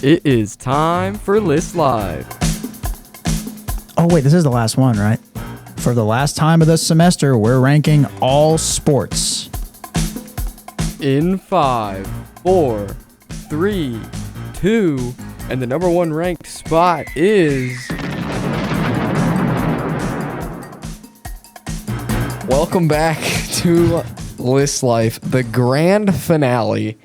It is time for List Live. Oh, wait, this is the last one, right? For the last time of this semester, we're ranking all sports. In 5, 4, 3, 2, and the number one ranked spot is... Welcome back to List Life, the grand finale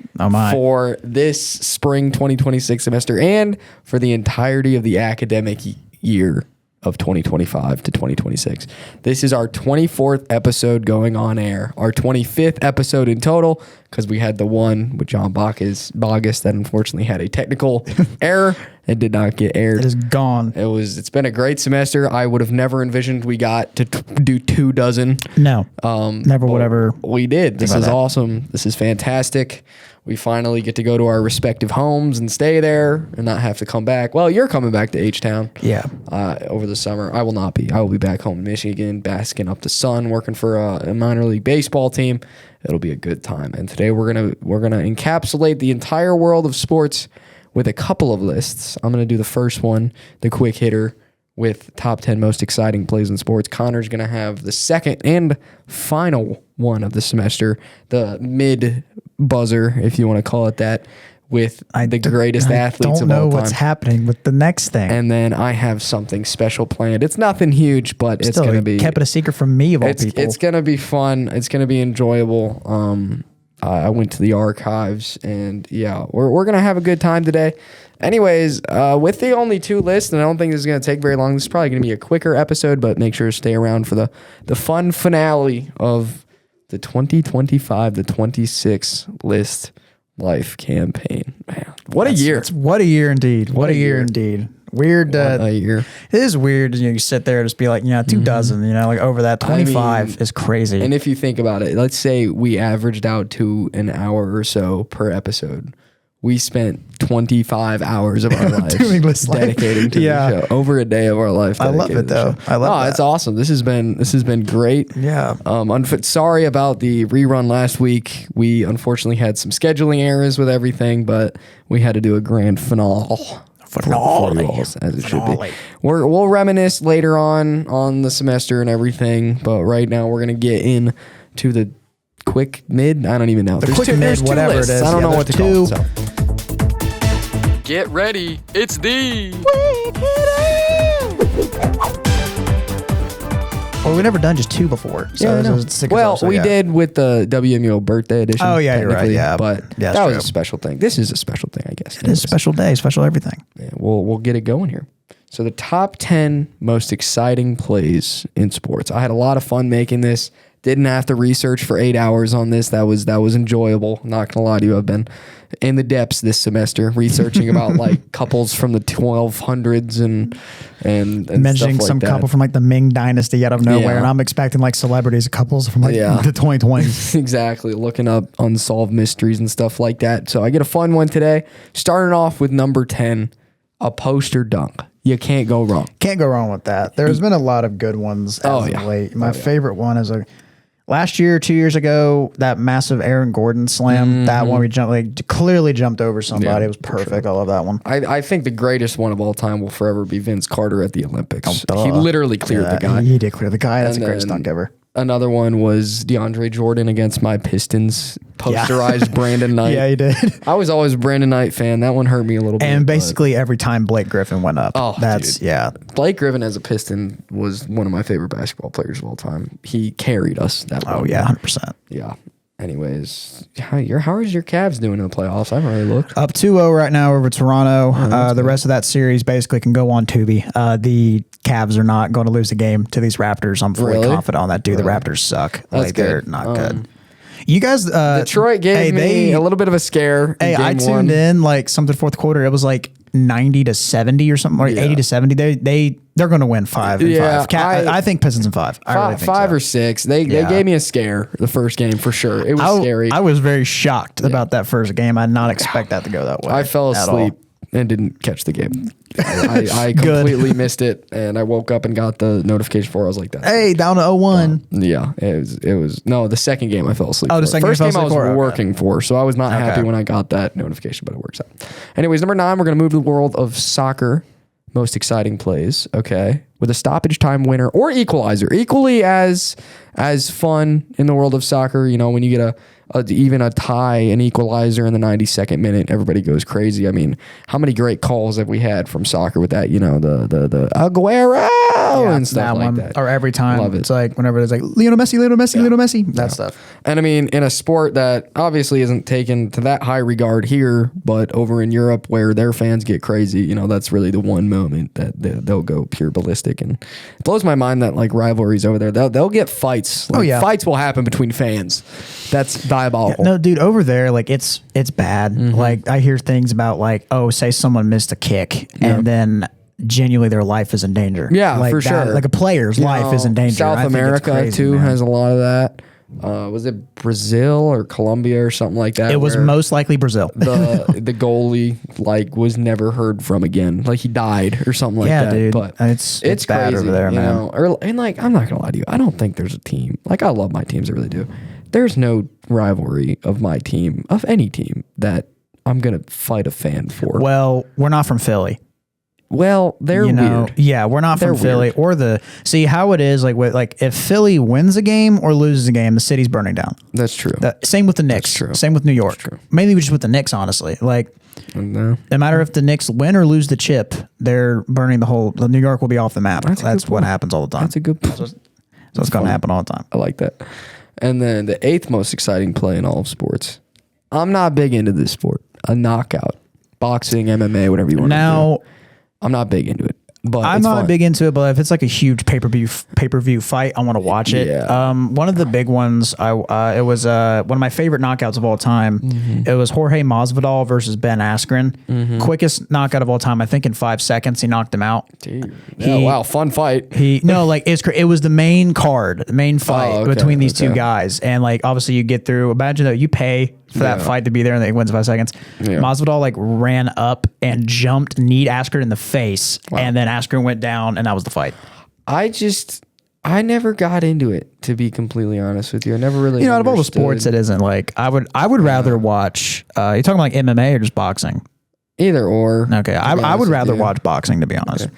for this spring 2026 semester and for the entirety of the academic year of 2025 to 2026. This is our 24th episode going on air, our 25th episode in total, because we had the one with John Bogus that unfortunately had a technical error and did not get aired. It is gone. It's been a great semester. I would have never envisioned we got to do 24. No, never would ever. We did. This is awesome. This is fantastic. We finally get to go to our respective homes and stay there and not have to come back. Well, you're coming back to H-Town. Yeah. Over the summer. I will not be. I will be back home in Michigan, basking up the sun, working for a minor league baseball team. It'll be a good time. And today we're gonna encapsulate the entire world of sports with a couple of lists. I'm gonna do the first one, the quick hitter, with top 10 most exciting plays in sports. Connor's going to have the second and final one of the semester, the mid buzzer, if you want to call it that, with the greatest athletes of all time. I don't know what's happening with the next thing. And then I have something special planned. It's nothing huge, but it's going to be... kept it a secret from me of all people. It's going to be fun. It's going to be enjoyable. I went to the archives, and yeah, we're going to have a good time today. Anyways, with the only two lists, and I don't think this is going to take very long. This is probably going to be a quicker episode, but make sure to stay around for the fun finale of the 2025 to 26 List Life campaign. Man, what a year. What a year indeed. What a year indeed. Weird. A year. It is weird. You sit there and just be like, 24, like over that 25 is crazy. And if you think about it, let's say we averaged out to an hour or so per episode. We spent 25 hours of our lives dedicating to the show. Over a day of our life. I love it though. I love it. It's awesome. This has been great. Yeah. Sorry about the rerun last week. We unfortunately had some scheduling errors with everything, but we had to do a grand finale. As it should be. We'll reminisce later on the semester and everything, but right now we're gonna get in to the quick mid. I don't even know. There's two whatever lists. It is. I don't know what to call it. So. Get ready. It's the Well, we've never done just two before. So we did with the WMUO birthday edition. Oh, yeah, you're right. Yeah. But that was a special thing. This is a special thing, I guess. It is a special day, special everything. Yeah, we'll get it going here. So the top 10 most exciting plays in sports. I had a lot of fun making this. Didn't have to research for 8 hours on this. That was enjoyable. Not gonna lie to you. I've been in the depths this semester researching about like couples from the 1200s and mentioning stuff like some that. couple from like the Ming Dynasty out of nowhere, and I'm expecting like celebrities, couples from like the 2020s. Exactly, looking up unsolved mysteries and stuff like that. So I get a fun one today. Starting off with number 10, a poster dunk. You can't go wrong. Can't go wrong with that. There's been a lot of good ones as of late. My favorite one is last year, 2 years ago, that massive Aaron Gordon slam. That one we clearly jumped over somebody. Yeah, it was perfect. I love that one. I think the greatest one of all time will forever be Vince Carter at the Olympics. He literally cleared the guy. He did clear the guy. That's the greatest dunk ever. Another one was DeAndre Jordan against my Pistons, posterized Brandon Knight. Yeah, he did. I was always a Brandon Knight fan. That one hurt me a little bit. And basically every time Blake Griffin went up. Blake Griffin as a Piston was one of my favorite basketball players of all time. He carried us that way. 100%. Yeah. Anyways, how is your Cavs doing in the playoffs? I haven't really looked. Up 2-0 right now over Toronto. The rest of that series basically can go on Tubi. The Cavs are not going to lose a game to these Raptors. I'm fully confident on that, dude. The Raptors suck. They're not good. You guys, Detroit gave me a little bit of a scare. Hey, I tuned in like something fourth quarter. It was like 90-70 or something, or 80-70. They're going to win 5 and 5. I think Pistons in 5. I really think 5 or 6. They gave me a scare the first game for sure. It was scary. I was very shocked about that first game. I did not expect that to go that way. I fell asleep and didn't catch the game. I completely missed it, and I woke up and got the notification for it. I was like, that. Hey, down to 0-1. Yeah, it was no, the second game I fell asleep. Oh, the second first game game I was working for, so I was not happy Okay. when I got that notification, but it works out. Anyways, number 9, we're gonna move to the world of soccer. Most exciting plays, okay, with a stoppage time winner or equalizer, equally as fun in the world of soccer. You know, when you get even a tie, an equalizer in the 92nd minute, everybody goes crazy. I mean, how many great calls have we had from soccer with that? You know, the Aguero and stuff like that. Or every time, Love it. it's like whenever it's like Lionel Messi, that stuff. And I mean, in a sport that obviously isn't taken to that high regard here, but over in Europe where their fans get crazy, you know, that's really the one moment that they'll go pure ballistic. And it blows my mind that like rivalries over there, they'll get fights. Like, fights will happen between fans. That's diabolical. No, dude, over there, like it's bad. Mm-hmm. Like I hear things about like, oh, say someone missed a kick and then genuinely their life is in danger. Yeah, like for that, sure. Like a player's life is in danger. South I think it's America crazy, too man. has a lot of that. Was it Brazil or Colombia or something like that? It was where most likely Brazil. the goalie like was never heard from again. Like he died or something like Yeah, that. dude. But It's bad crazy, over there, you man. know? And like I'm not gonna lie to you, I don't think there's a team. Like I love my teams, I really do. There's no rivalry of my team, of any team, that I'm gonna fight a fan for. Well, we're not from Philly. Well, they're weird. Yeah, we're not from Philly or see how it is like if Philly wins a game or loses a game, the city's burning down. That's true. Same with the Knicks. true. Same with New York. true. Mainly just with the Knicks, honestly. Like No. no matter if the Knicks win or lose the chip, they're burning the New York will be off the map. That's a That's good what point. happens all the time. That's a good point. So it's going to happen all the time. I like that. And then the 8th most exciting play in all of sports. I'm not big into this sport. A knockout. Boxing, MMA, whatever you want to do. Now, I'm not big into it. But I'm it's not fun. big into it, but if it's like a huge pay-per-view fight, I want to watch it. Yeah. One of the big ones, it was one of my favorite knockouts of all time. Mm-hmm. It was Jorge Masvidal versus Ben Askren. Quickest knockout of all time. I think in 5 seconds he knocked him out. Dude. Yeah, wow, fun fight. It was the main card, the main fight between these two guys, and like obviously you get through. Imagine that you pay for that fight to be there, and then he wins in 5 seconds. Yeah. Masvidal like ran up and jumped, kneed Askren in the face, and then Askren went down, and that was the fight. I never got into it, to be completely honest with you. I never really Out of all the understood. sports, it isn't like I would rather watch. You talking about like MMA or just boxing? Either or. Okay, I would rather watch boxing, to be honest.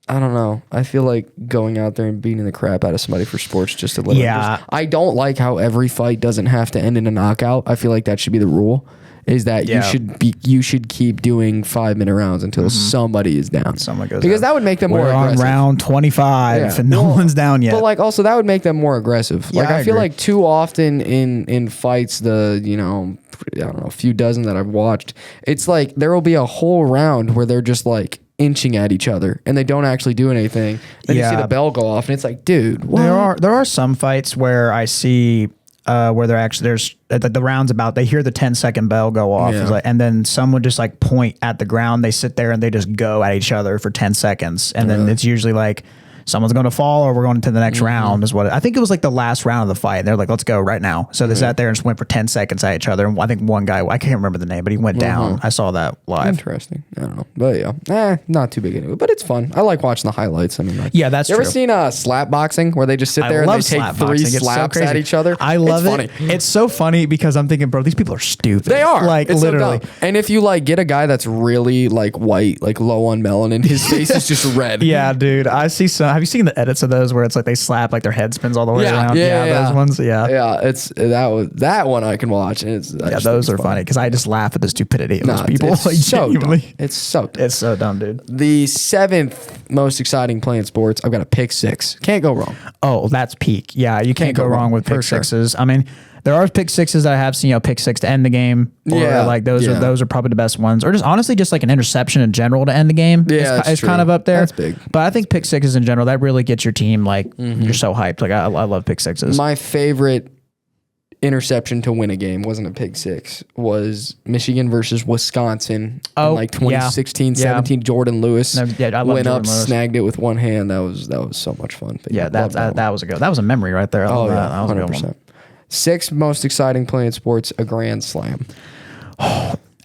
I don't know. I feel like going out there and beating the crap out of somebody for sports just to let Yeah. I don't like how every fight doesn't have to end in a knockout. I feel like that should be the rule. Is that you should keep doing 5-minute rounds until somebody is down. Someone goes because down. that would make them more We're on aggressive. round 25, Yeah. and no one's down yet. But like also that would make them more aggressive. Yeah, Like I I feel agree. like too often in fights, I don't know, a few dozen that I've watched, it's like there will be a whole round where they're just like inching at each other and they don't actually do anything. Then you see the bell go off and it's like, dude, what? There are some fights where I see where they're actually the rounds about they hear the 10-second bell go off. Yeah. It's like, and then someone just like point at the ground. They sit there and they just go at each other for 10 seconds, and then it's usually like someone's going to fall or we're going to the next round is what I think it was like the last round of the fight. They're like, let's go right now. So they sat there and just went for 10 seconds at each other. And I think one guy, I can't remember the name, but he went down. I saw that live. Interesting. I don't know. But yeah, not too big into it, but it's fun. I like watching the highlights. I mean, like, Yeah, that's you ever true. seen slap boxing where they just sit there and they take slap 3 boxing. It's so slaps crazy. at each other? I love it's it. Funny. It's so funny because I'm thinking, bro, these people are stupid. They are. Like It's so literally. dumb. And if you like get a guy that's really like white, like low on melanin, his face is just red. Yeah, dude. I see some. Have you seen the edits of those where it's like they slap like their head spins all the way around? Those ones. Yeah. Yeah, it's that one I can watch. And it's Yeah, those are funny because I just laugh at the stupidity of those people. It's Like, so dumb. genuinely. It's so dumb. It's so dumb, dude. The 7th most exciting play in sports. I've got a pick 6. Can't go wrong. Oh, that's peak. Yeah, you can't go wrong with for pick sure. sixes. I mean, there are pick sixes that I have seen, pick 6 to end the game. Or like those are probably the best ones. Or just honestly just like an interception in general to end the game. Yeah, it's kind of up there. That's big. But I think pick sixes in general, that really gets your team like you're so hyped. Like I love pick sixes. My favorite interception to win a game wasn't a pick 6. Was Michigan versus Wisconsin in like 2016, 17. Jordan Lewis I love went Jordan up, Lewis. snagged it with one hand. That was so much fun. But Yeah, that was a good. That was a memory right there. I love that. That was a good one. 6th most exciting play in sports, a grand slam.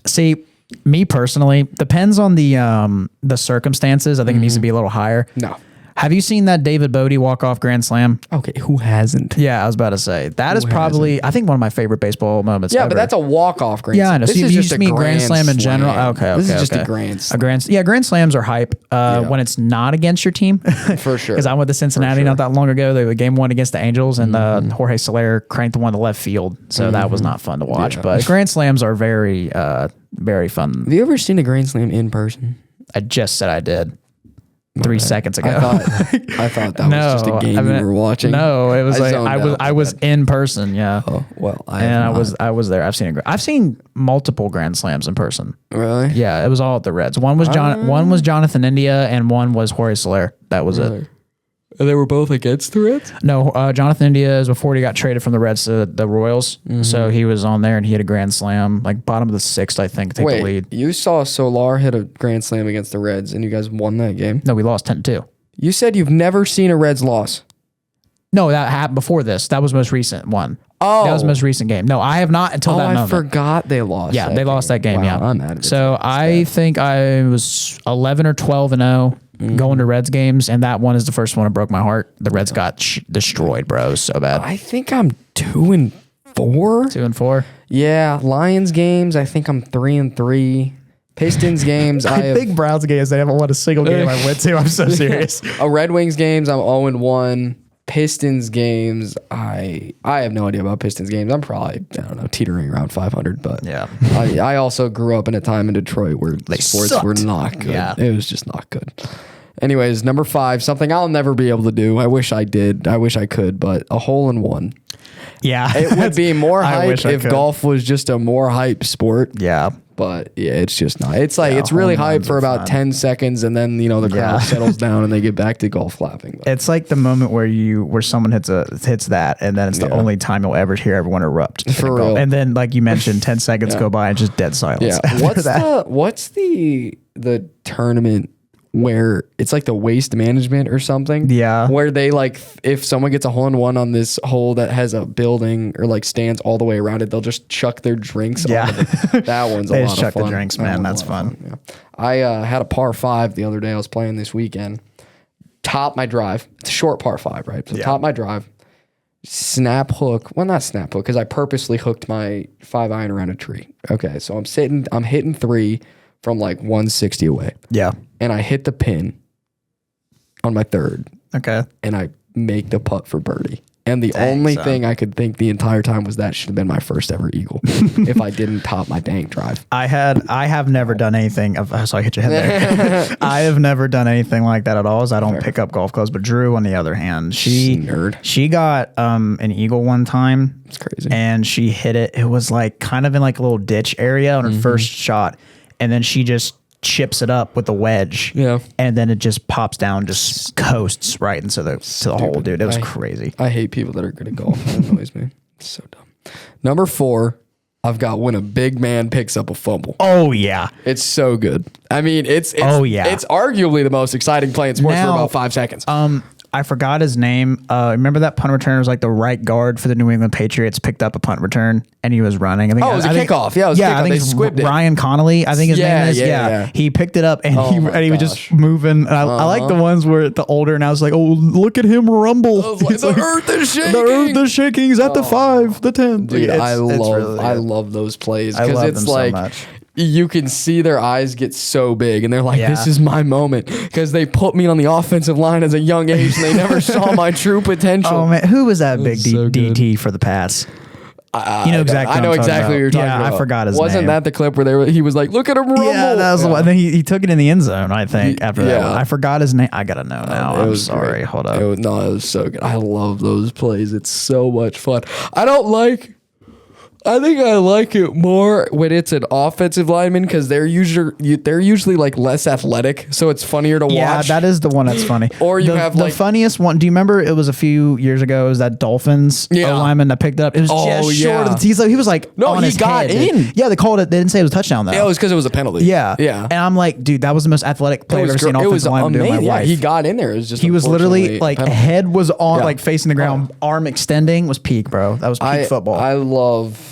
See, Me personally, depends on the circumstances. I think it needs to be a little higher. No. Have you seen that David Bodie walk-off grand slam? Okay, who hasn't? Yeah, I was about to say. That is probably, I think, one of my favorite baseball moments ever. But that's a walk-off grand Yeah, slam. I know. This So is you just a mean grand slam in general? slam. Okay, This is just okay. a grand slam. Grand slams are hype when it's not against your team. For sure. Because I went to Cincinnati not that long ago. They were game 1 against the Angels, and Jorge Soler cranked the one to left field. So that was not fun to watch. Yeah. But grand slams are very, very fun. Have you ever seen a grand slam in person? I just said I did 3 seconds ago. I thought that was just a game you were watching. No, it was I like zoned out I was in person. Yeah. Oh, well, I was there. I've seen multiple grand slams in person. Really? Yeah, it was all at the Reds. One was Jonathan India and one was Jorge Soler. That was it. And they were both against the Reds? No, Jonathan India is before he got traded from the Reds to the Royals. So he was on there and he hit a grand slam, like bottom of the 6th, I think, to take the lead. You saw Solar hit a grand slam against the Reds and you guys won that game? No, we lost 10-2. You said you've never seen a Reds loss. No, that happened before this. That was the most recent one. Oh. That was the most recent game. No, I have not until that moment. I forgot they lost. Yeah, they lost that game. Wow, Yeah, I'm mad at it. So I think I was 11 or 12-0 going to Reds games, and that one is the first one that broke my heart. The Reds got destroyed, bro. It was so bad. I think I'm 2-4. 2-4. Yeah, Lions games. I think I'm 3-3. Pistons games. I think Browns games. They haven't won a single game I went to. I'm so serious. Red Wings games. I'm 0-1. Pistons games. I have no idea about Pistons games. I'm probably, I don't know, teetering around 500. But Yeah. I also grew up in a time in Detroit where sports sucked. were not good. Yeah. It was just not good. Anyways, number 5, something I'll never be able to do. I wish I did. I wish I could, but a hole-in-one. Yeah. It would be more I hype wish I if could. golf was just a more hype sport. Yeah. But yeah, it's just not. It's like it's really hype hole-in-ones for are about fun. 10 seconds, and then the crowd settles down and they get back to golf clapping. But It's like the moment where someone hits that, and then it's the only time you'll ever hear everyone erupt. For real. And then, like you mentioned, 10 seconds go by and just dead silence. yeah, what's the tournament where it's like the waste management or something? Yeah. Where they like if someone gets a hole-in-one on this hole that has a building or like stands all the way around it, they'll just chuck their drinks. Yeah. That one's They a just lot chuck of fun. the drinks, That man. one's That's a lot of fun. Yeah. I had a par 5 the other day. I was playing this weekend. Top my drive. It's a short par 5, right? So top my drive. Snap hook. Well, not snap hook because I purposely hooked my 5-iron around a tree. Okay, so I'm hitting 3 from like 160 away. Yeah. And I hit the pin on my 3rd. Okay. And I make the putt for birdie. And the only thing I could think the entire time was that should have been my first ever eagle if I didn't top my dang drive. I have never done anything of, so I hit your head there. I have never done anything like that at all, as I don't pick up golf clubs. But Drew, on the other hand, she got an eagle one time. It's crazy. And she hit it. It was like kind of in like a little ditch area on her first shot. And then she just chips it up with a wedge. Yeah. And then it just pops down, just coasts right into the hole, dude. It was crazy. I hate people that are good at golf. That annoys me. It's so dumb. Number 4, I've got when a big man picks up a fumble. Oh yeah. It's so good. I mean, it's it's arguably the most exciting play in sports for about 5 seconds. I forgot his name. Remember that punt returner was like the right guard for the New England Patriots, picked up a punt return and he was running. It was a kickoff. Yeah, it was a kickoff. I think They it's squibbed it. Ryan Connolly, I think his name is. Yeah. He picked it up and he was just moving. And I like the Uh-huh. ones where the older and I was like, oh, look at him rumble. I was like, the earth is shaking. The earth is shaking. He's at the 5, the 10. Dude, I really love those plays I because love it's them like so much. you can see their eyes get so big and they're like, Yeah. this is my moment because they put me on the offensive line as a young age and they never saw my true potential. Oh man, who was that big so good. DT for the Pats? You know exactly. I know exactly what you're talking about. Yeah, I forgot his Wasn't name. that the clip where he was like, look at him rumble? Yeah, that was the one. Then he took it in the end zone, I think, after that Yeah. one. I forgot his name. I got to know now. It I'm was sorry. great. Hold up. It was so good. I love those plays. It's so much fun. I think I like it more when it's an offensive lineman because they're usually like less athletic, so it's funnier to watch. Yeah, that is the one that's funny. Or you have the like funniest one. Do you remember it was a few years ago? It was that Dolphins lineman that picked it up. It was just short of the teeth. He was like, no, on he his got head, dude. in. Yeah, they called it. They didn't say it was a touchdown though. Yeah, it was because it was a penalty. Yeah, yeah. And I'm like, dude, that was the most athletic play I've ever seen. It was Offensive lineman do in my amazing. Yeah, life. he got in there. It was just He was literally unfortunately like a penalty. head was on Yeah. like facing the ground, arm extending was peak, bro. That was peak football. I love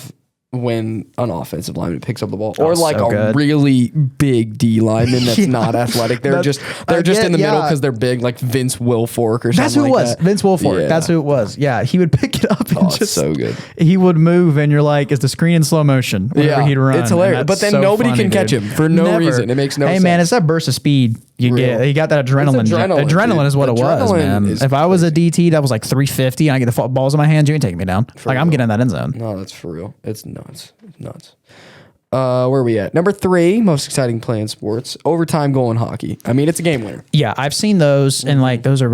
when an offensive lineman picks up the ball, or like so a good. really big D lineman that's not athletic. They're just in the middle because they're big, like Vince Wilfork or something. That's who it like was. that. Vince Wilfork. Yeah. That's who it was. Yeah, he would pick it up and It's just so good. He would move, and you're like, "Is the screen in slow motion?" Whenever he'd run, it's hilarious. And But that's then so nobody funny, can catch dude. him for no Never. reason. It makes no sense. Hey man, it's that burst of speed you Real. get. You got that adrenaline. It's adrenaline, dude. Is what it was, Adrenaline man. is If I was a DT that was like 350 and I get the balls in my hands, you ain't taking me down. Like I'm real. getting in that end zone. No, that's for real. It's nuts. It's nuts. Where are we at? Number 3, most exciting play in sports, overtime goal in hockey. I mean, it's a game winner. Yeah, I've seen those, and like those are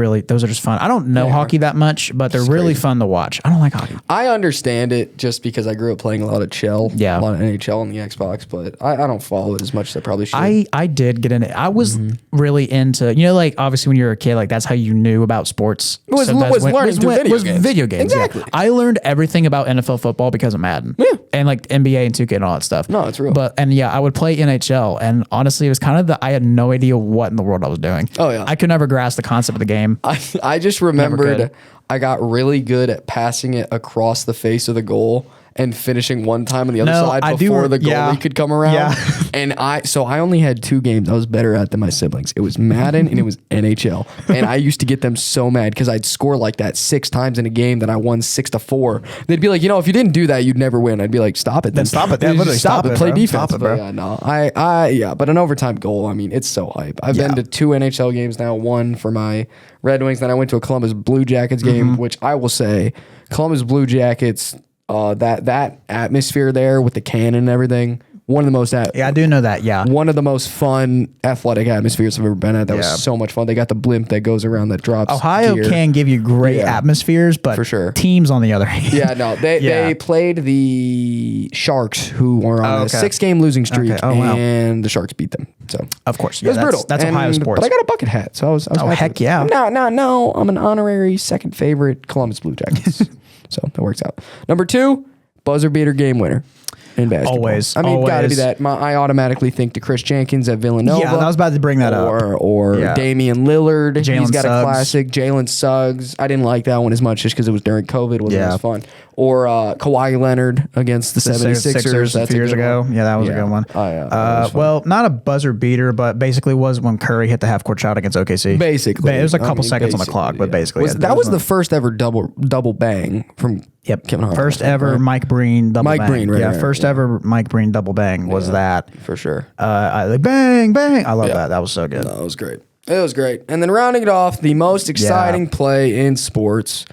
just fun. I don't know hockey that much, but they're really fun to watch. I don't like hockey. I understand it just because I grew up playing a lot of Chell, Yeah. a lot of NHL on the Xbox, but I don't follow it as much as I probably should. I did get in it. I was really into, like obviously when you were a kid, like that's how you knew about sports. Was learning through video games. Video games. Exactly. Yeah. I learned everything about NFL football because of Madden. Yeah. And like NBA and 2K and all that stuff. No, it's real. And I would play NHL, and honestly, it was kind of I had no idea what in the world I was doing. Oh, yeah. I could never grasp the concept of the game. I just remembered I got really good at passing it across the face of the goal and finishing one time on the other side before the goalie could come around. Yeah. And I only had 2 games I was better at than my siblings. It was Madden and it was NHL. And I used to get them so mad because I'd score like that 6 times in a game that I won 6-4. They'd be like, if you didn't do that, you'd never win. I'd be like, stop it. Then stop it. Yeah, Just literally stop it. Play bro. defense. Stop it, bro. But yeah, no, but an overtime goal, I mean, it's so hype. I've been to 2 NHL games now, one for my Red Wings. Then I went to a Columbus Blue Jackets game, which I will say, Columbus Blue Jackets, that atmosphere there with the cannon and everything, one of the most I do know that. Yeah. one of the most fun athletic atmospheres I've ever been at. That was so much fun. They got the blimp that goes around that drops Ohio gear. can give you great atmospheres, but For sure. teams on the other hand. Yeah, no, they played the Sharks, who were on a okay. 6-game losing streak, Okay. Oh, wow. and the Sharks beat them. So Of course. it was brutal. That's Ohio sports. But I got a bucket hat, so I was happy heck with it. yeah. No, I'm an honorary second favorite Columbus Blue Jackets. So that works out. Number 2, buzzer beater game winner in basketball. Always. I mean, always. gotta be that. I automatically think to Chris Jenkins at Villanova. Yeah, I was about to bring that up. Or Yeah. Damian Lillard. Jalen He's got Suggs. a classic. Jalen Suggs. I didn't like that one as much just because it was during COVID. It wasn't as fun. Or Kawhi Leonard against the 76ers. a That's few years good ago. one. Yeah, that was a good one. Oh, yeah. That was fun. Well, not a buzzer beater, but basically was when Curry hit the half court shot against OKC. Basically. It was a I couple mean, seconds on the clock, but yeah. basically. That was the first ever double bang from Kevin Harlan. First ever Mike Breen double bang. Mike Breen, right, Yeah, right, first ever Mike Breen double bang was that. For sure. Like bang, bang. I love that. That was so good. No, it was great. It was great. And then rounding it off, the most exciting play in sports,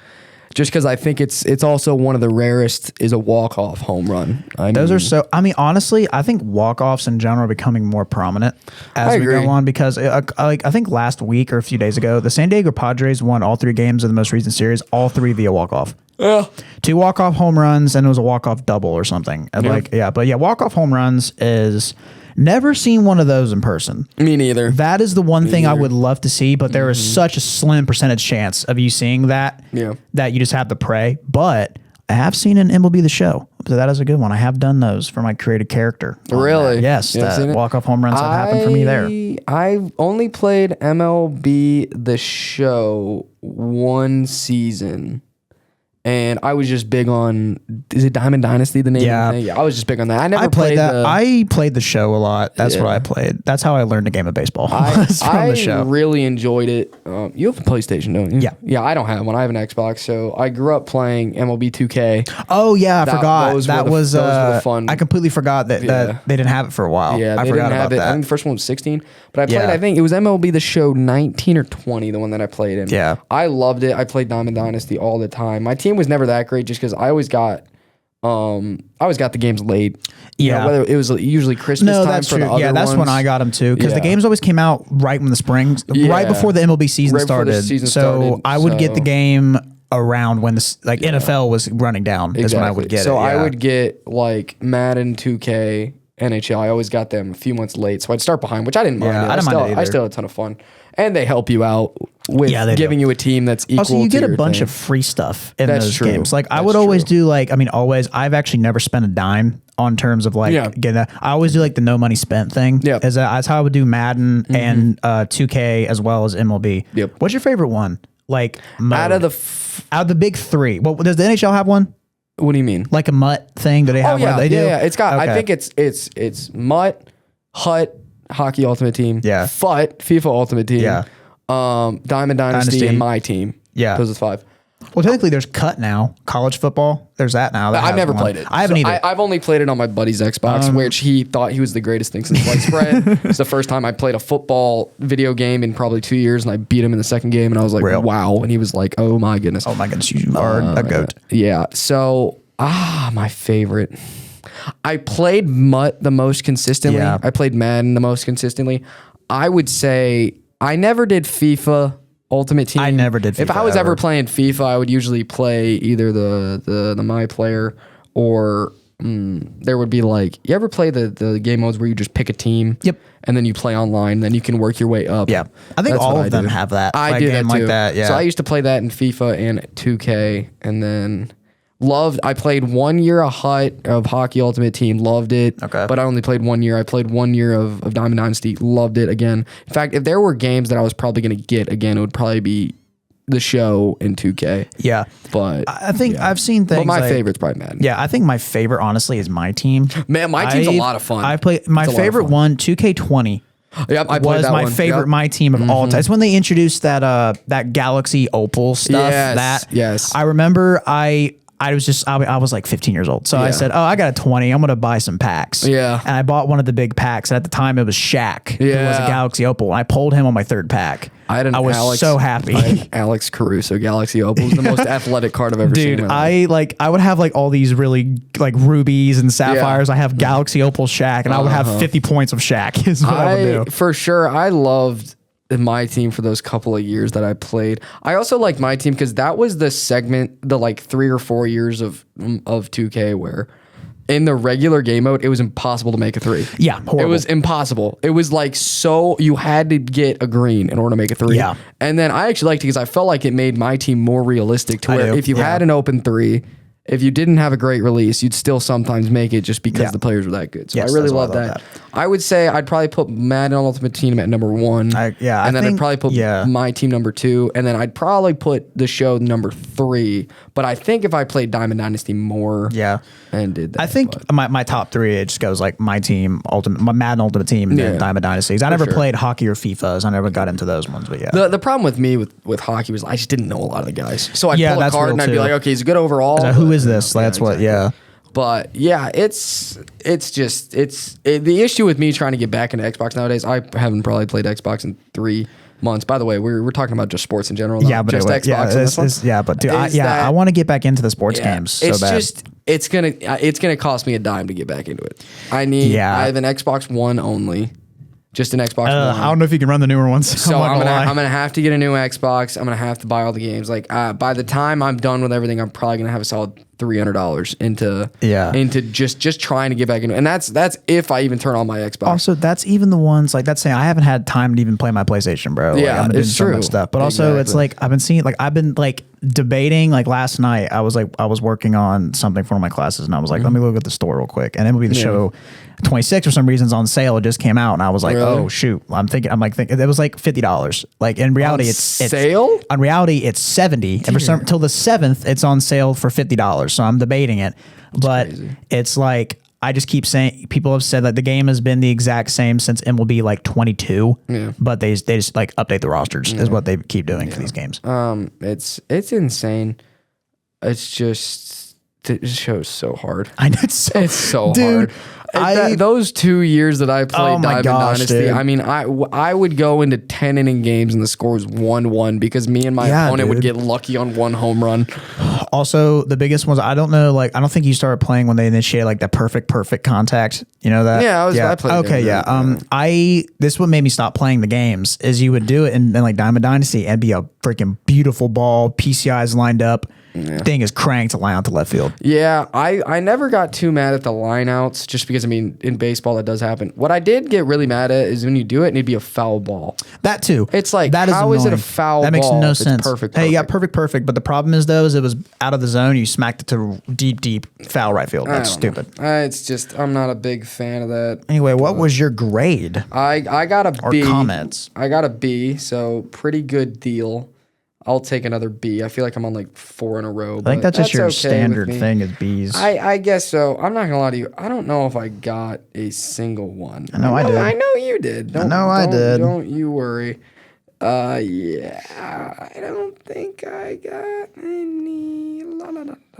just because I think it's also one of the rarest, is a walk-off home run. Honestly, I think walk-offs in general are becoming more prominent as we go on because I think last week or a few days ago, the San Diego Padres won all 3 games of the most recent series, all 3 via walk-off. Yeah. 2 walk-off home runs and it was a walk-off double or something. And walk-off home runs is never seen one of those in person. Me neither. That is the one thing I would love to see, but there is such a slim percentage chance of you seeing that that you just have to pray. But I have seen an MLB The Show. So that is a good one. I have done those for my created character. Really? Yes. Walk-off home runs have happened for me there. I've only played MLB The Show one season. And I was just big on, is it Diamond Dynasty, the name? Yeah. Yeah, I was just big on that. I never played that. I played the show a lot. That's what I played. That's how I learned the game of baseball. From the show. I really enjoyed it. You have a PlayStation, don't you? Yeah. Yeah, I don't have one. I have an Xbox. So I grew up playing MLB 2K. Oh, yeah. I forgot. Those That were was the fun. I completely forgot that they didn't have it for a while. Yeah, I they forgot didn't have about it. that. I think the first one was 16. But I played, I think it was MLB The Show 19 or 20, the one that I played in. Yeah. I loved it. I played Diamond Dynasty all the time. My team was never that great just because I always got the games late. Yeah. You know, whether it was usually Christmas time that's for true. the other that's ones. when I got them too, because the Yeah. games always came out right when the spring, right before the MLB season Right before the started. season so started, I would get the so- game around when the NFL was running down. Is when I would get it. So I yeah. would get like Madden 2K, NHL. I always got them a few months late, so I'd start behind, which I didn't mind. Yeah, it. I didn't mind it I either. still had a ton of fun, and they help you out with they giving do. you a team that's equal. Also, you to get a your bunch thing. of free stuff in That's those true. games. Like I That's would always true. do I've actually never spent a dime on terms of getting that. I always do like the no money spent thing. Yeah. That's how I would do Madden and 2K as well as MLB. Yep. What's your favorite one? Like mode? out of out of the big 3. Well, does the NHL have one? What do you mean? Like a mutt thing? Do they have one? They do. Yeah. It's got. I think it's Mutt, Hut, Hockey Ultimate Team. Yeah. FUT, FIFA Ultimate Team. Yeah. Diamond Dynasty and my team. Yeah. Those are 5. Well, technically, there's Cut now. College football. There's that now. I've never played it. I haven't either. I've only played it on my buddy's Xbox, which he thought he was the greatest thing since sliced bread. It's the first time I played a football video game in probably 2 years, and I beat him in the second game, and I was like, wow. And he was like, oh my goodness. Oh my goodness, you are a goat. Yeah. So, my favorite. I played Mutt the most consistently. Yeah. I played Madden the most consistently. I would say I never did FIFA Ultimate Team. I never did FIFA If I was ever playing FIFA, I would usually play either the My Player or there would be like, you ever play the game modes where you just pick a team? Yep. And then you play online, then you can work your way up. Yeah. I think That's all what of them do. have that. I like do game that too. like that. Yeah. So I used to play that in FIFA and 2K, and then I played 1 year of Hut of Hockey Ultimate Team, loved it. Okay. But I only played 1 year. I played 1 year of Diamond Dynasty, loved it again. In fact, if there were games that I was probably going to get again, it would probably be the show in 2K. Yeah. But I think I've seen things. But my like, favorite's probably Madden. Yeah, I think my favorite, honestly, is my team. Man, my team's a lot of fun. I play my favorite one, 2K20. Yep, I played was that my one. favorite Yep. my team of all time. It's when they introduced that Galaxy Opal stuff. Yes, yes. I remember I was like 15 years old. So I said, I got a 20. I'm going to buy some packs. Yeah. And I bought one of the big packs. And at the time it was Shaq, who was a Yeah. Galaxy Opal. And I pulled him on my third pack. I was so happy. I had Alex Caruso, Galaxy Opal is the most athletic card I've ever seen. Dude, in my life. I would have like all these really like rubies and sapphires. I have Galaxy Opal Shaq, and I would have 50 points of Shaq is what I would do. For sure, I loved my team for those couple of years that I played. I also liked my team because that was the segment, the like 3 or 4 years of 2K where in the regular game mode, it was impossible to make a 3. Yeah, horrible. It was impossible. It was like you had to get a green in order to make a 3. Yeah. And then I actually liked it because I felt like it made my team more realistic to where do, if you yeah. had an open 3, if you didn't have a great release, you'd still sometimes make it just because the players were that good. So Yes, I really that's why I love love that. that. I would say I'd probably put Madden Ultimate Team at number 1. I and then think- I'd probably put my team number 2, and then I'd probably put the show number 3. But I think if I played Diamond Dynasty more, and did that, I think my top 3 it just goes like my team, my Madden Ultimate Team, and then Diamond Dynasties. I never played hockey or FIFAs. I never got into those ones, but yeah. The problem with me with hockey was I just didn't know a lot of the guys. So I'd pull a that's card real and I'd be too. like, okay, he's good overall. So who is this? That's what. exactly. Yeah. But yeah, the issue with me trying to get back into Xbox nowadays. I haven't probably played Xbox in 3 months. By the way, we're talking about just sports in general. Yeah, but just anyway, Xbox. but dude, I want to get back into the sports games so it's bad. just it's gonna cost me a dime to get back into it. I have an Xbox One only. Just an Xbox One. I don't know if you can run the newer ones. So I'm gonna have to get a new Xbox. I'm gonna have to buy all the games. Like by the time I'm done with everything, I'm probably gonna have a solid $300 into just trying to get back into it. And that's if I even turn on my Xbox. Also, that's even the ones like that's saying I haven't had time to even play my PlayStation, bro. Like, Yeah, I've been doing it's so true. much stuff. But also, it's Exactly. like I've been debating. Like last night, I was working on something for one of my classes, and I was like, let me look at the store real quick, and it would be the show 26 for some reasons on sale. It just came out, and I was like, Really? oh shoot. I'm thinking it was like $50. Like in reality, it's sale? On reality, it's 70, and for some till the 7th, it's on sale for $50. So I'm debating it, but it's like. I just keep saying people have said that the game has been the exact same since MLB like 22, but they just like update the rosters is what they keep doing for these games. It's insane. It's just this show's so hard. I know it's so dude, hard. Those 2 years that I played Diamond Dynasty, dude. I mean, I would go into 10 inning games and the score was 1-1 because me and my opponent would get lucky on one home run. Also, the biggest ones I don't know. Like I don't think you started playing when they initiated like the perfect contact. You know that? Yeah, I played. Okay, there, this is what made me stop playing the games is you would do it in like Diamond Dynasty and be a freaking beautiful ball, PCIs lined up. Thing is cranked to line out to left field. Yeah, I never got too mad at the lineouts just because, I mean, in baseball that does happen. What I did get really mad at is when you do it and it'd be a foul ball. That too. It's like, that is how is it a annoying. foul That makes ball no if it's sense. perfect? Hey, yeah, perfect. But the problem is though, is it was out of the zone. You smacked it to deep foul right field. That's stupid. It's just, I'm not a big fan of that. Anyway, what was your grade? I got a Or B. comments? I got a B, so pretty good deal. I'll take another B. I feel like I'm on like 4 in a row. I think that's just your standard thing is B's. I guess so. I'm not gonna lie to you. I don't know if I got a single one. I know I did. I know you did. I did. Don't you worry. Yeah, I don't think I got any.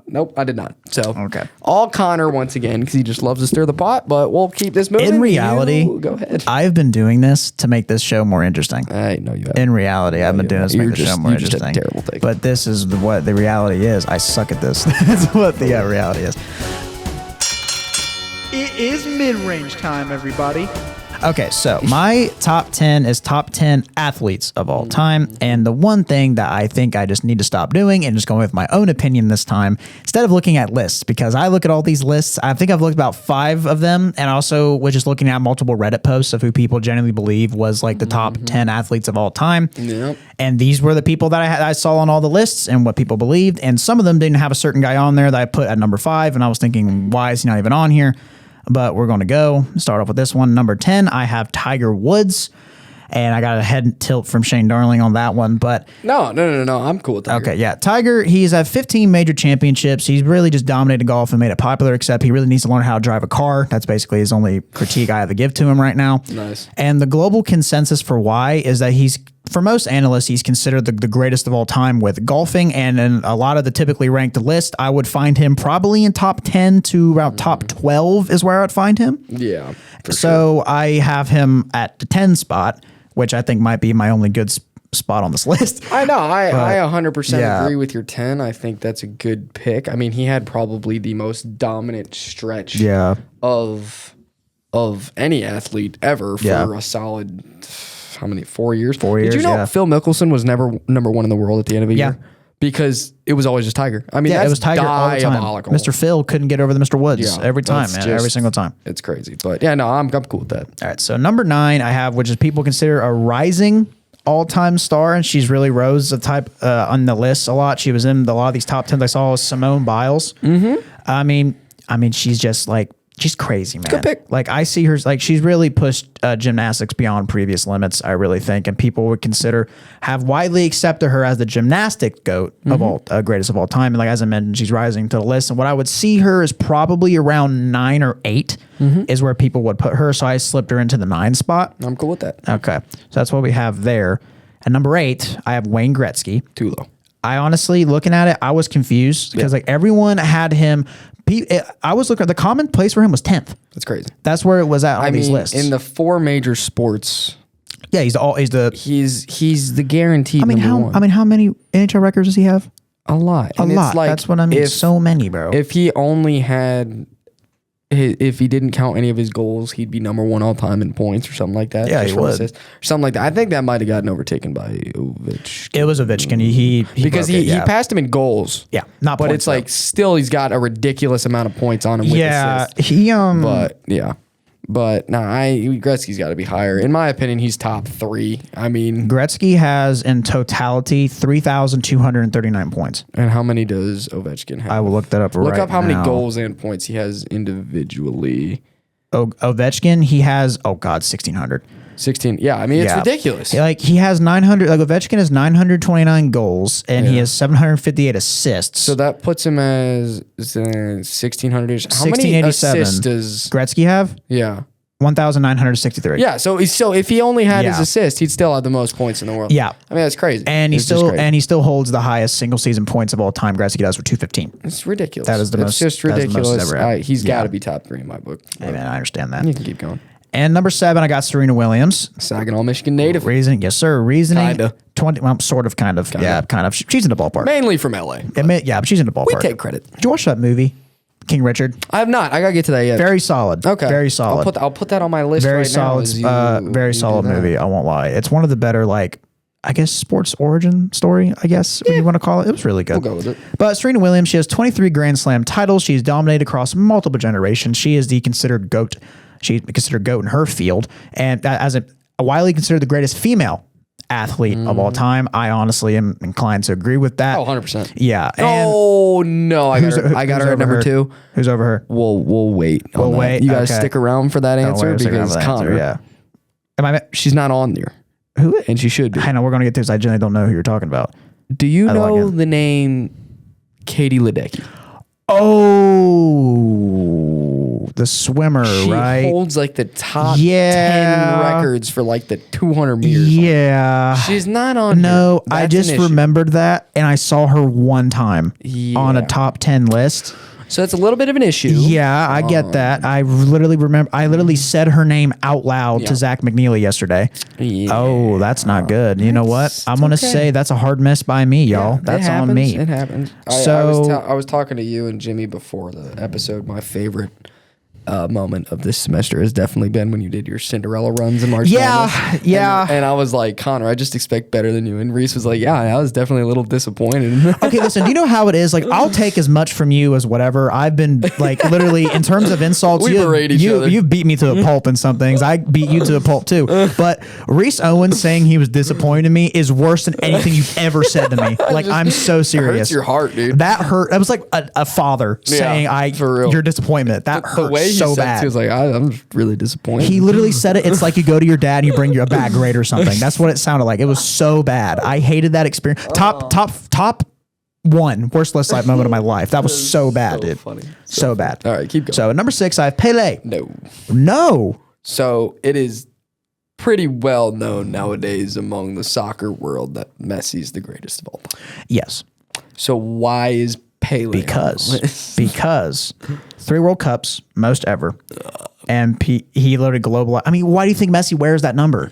Nope, I did not. So, okay. All Connor once again because he just loves to stir the pot, but we'll keep this moving. In reality, go ahead. I've been doing this to make this show more interesting. I know you have. In reality, I've been doing this to make the show more interesting. Just a terrible thing. But this is what the reality is. I suck at this. That's what the reality is. It is mid-range time, everybody. Okay, so my top 10 is top 10 athletes of all time. And the one thing that I think I just need to stop doing and just going with my own opinion this time, instead of looking at lists, because I look at all these lists, I think I've looked about 5 of them. And also was just looking at multiple Reddit posts of who people genuinely believe was like the top 10 athletes of all time. Yep. And these were the people that I saw on all the lists and what people believed. And some of them didn't have a certain guy on there that I put at number 5. And I was thinking, why is he not even on here? But we're going to start off with this one. Number 10, I have Tiger Woods. And I got a head tilt from Shane Darling on that one. But No. I'm cool with Tiger. okay, yeah. Tiger, he's had 15 major championships. He's really just dominated golf and made it popular, except he really needs to learn how to drive a car. That's basically his only critique I have to give to him right now. Nice. And the global consensus for why is that for most analysts, he's considered the greatest of all time with golfing. And in a lot of the typically ranked list, I would find him probably in top 10 to around top 12 is where I would find him. Yeah. So I have him at the 10 spot, which I think might be my only good spot on this list. I know. I 100% yeah. agree with your 10. I think that's a good pick. I mean, he had probably the most dominant stretch of any athlete ever for a solid, how many, 4 years? 4 years, Did you know Phil Mickelson was never number 1 in the world at the end of a year? Because it was always just Tiger. I mean, that's it was Tiger all the time. diabolical. Mr. Phil couldn't get over the Mr. Woods every time, man. Every single time. It's crazy. But yeah, no, I'm cool with that. All right. So number 9 I have, which is people consider a rising all-time star, and she's really rose the type on the list a lot. She was in a lot of these top 10s I saw, was Simone Biles. Mm-hmm. I mean, she's just like, she's crazy, man. Good pick. Like I see her, like she's really pushed gymnastics beyond previous limits, I really think, and people would have widely accepted her as the gymnastic GOAT of all, greatest of all time. And like as I mentioned, she's rising to the list. And what I would see her is probably around 9 or 8 is where people would put her. So I slipped her into the 9 spot. I'm cool with that. Okay, so that's what we have there. And number 8, I have Wayne Gretzky. Too low. I honestly, looking at it, I was confused because like everyone had him. I was looking at the common place for him was 10th. That's crazy. That's where it was at on these lists. In the 4 major sports, yeah, he's the guaranteed number 1. how many NHL records does he have? A lot. A lot. That's what I mean. So many, bro. If he only had, if he didn't count any of his goals, he'd be number 1 all time in points or something like that. Yeah, he would. Assists, or something like that. I think that might have gotten overtaken by Ovechkin. It was Ovechkin. He because he passed him in goals. Yeah, not but points, it's like still he's got a ridiculous amount of points on him. With assists. But Gretzky's got to be higher. In my opinion, he's top 3. I mean, Gretzky has in totality 3,239 points. And how many does Ovechkin have? I will look that up right now. Look up how many goals and points he has individually. Ovechkin, he has 1,600. 16. Yeah, I mean it's ridiculous. Like he has 900. Like Ovechkin has 929 goals and he has 758 assists. So that puts him as 1,600. How many 1687 assists does Gretzky have? Yeah. 1,963. Yeah, so if he only had his assist, he'd still have the most points in the world. Yeah, I mean that's crazy. And he still holds the highest single season points of all time. Gretzky does for 215. It's ridiculous. That is the most. It's just ridiculous. Ever He's got to be top 3 in my book. Hey man, I understand that. You can keep going. And number 7, I got Serena Williams. Saginaw, Michigan native. Reasoning, yes sir. Reasoning. Kinda. 20. Well, sort of, kind of. Yeah, kind of. She's in the ballpark. Mainly from LA. Yeah, but she's in the ballpark. We take credit. Did you watch that movie, King Richard? I have not. I gotta get to that yet. Very solid. Okay. Very solid. I'll put that on my list. Very right solid. now Very solid movie. I won't lie. It's one of the better, like, I guess, sports origin story, I guess, if you want to call it. It was really good. We'll go with it. But Serena Williams, she has 23 Grand Slam titles. She's dominated across multiple generations. She is the considered GOAT. She's considered GOAT in her field. And as a widely considered the greatest female athlete of all time, I honestly am inclined to agree with that. Oh, 100%. Yeah. Oh, no. I got her at number 2. Who's over her? We'll wait. We'll wait. You guys stick around for that answer because Connor. Yeah. She's not on there. Who? And she should be. I know we're going to get to this. I generally don't know who you're talking about. Do you I know like him. the name Katie Ledecky? Oh, the swimmer, She right? holds like the top Yeah. 10 records for like the 200 meters. Yeah. She's not on. No, here. I That's just an issue. remembered that, and I saw her one time on a Yeah. top 10 list. So that's a little bit of an issue. Yeah, I get that. I literally remember. I literally said her name out loud Yeah. to Zach McNeely yesterday. Yeah. Oh, that's not good. You know what? I'm gonna say that's a hard miss by me, y'all. That's it happens, on me. It happens. So- I was talking to you and Jimmy before the episode. My favorite moment of this semester has definitely been when you did your Cinderella runs in March. Yeah, Madness. yeah. And I was like, Connor, I just expect better than you. And Reese was like, yeah, I was definitely a little disappointed. Okay, listen, do you know how it is? Like, I'll take as much from you as whatever. I've been, like, literally, in terms of insults, We berate each other. you beat me to a pulp in some things. I beat you to a pulp, too. But Reese Owens saying he was disappointed in me is worse than anything you've ever said to me. Like, I'm so serious. hurts your heart, dude. That hurt. That was like a father saying, for real. your disappointment. That The hurt way he so said it, bad. he was like, I'm really disappointed. He literally said it. It's like you go to your dad and you bring you a bad grade or something. That's what it sounded like. It was so bad. I hated that experience. Top one worst list life moment of my life. That was so bad, dude. funny. So bad. All right, keep going. So at number 6, I have Pele. No. So it is pretty well known nowadays among the soccer world that Messi's the greatest of all time. Yes. So why is Pele on the list? Because 3 World Cups, most ever, and he literally globalized. I mean, why do you think Messi wears that number?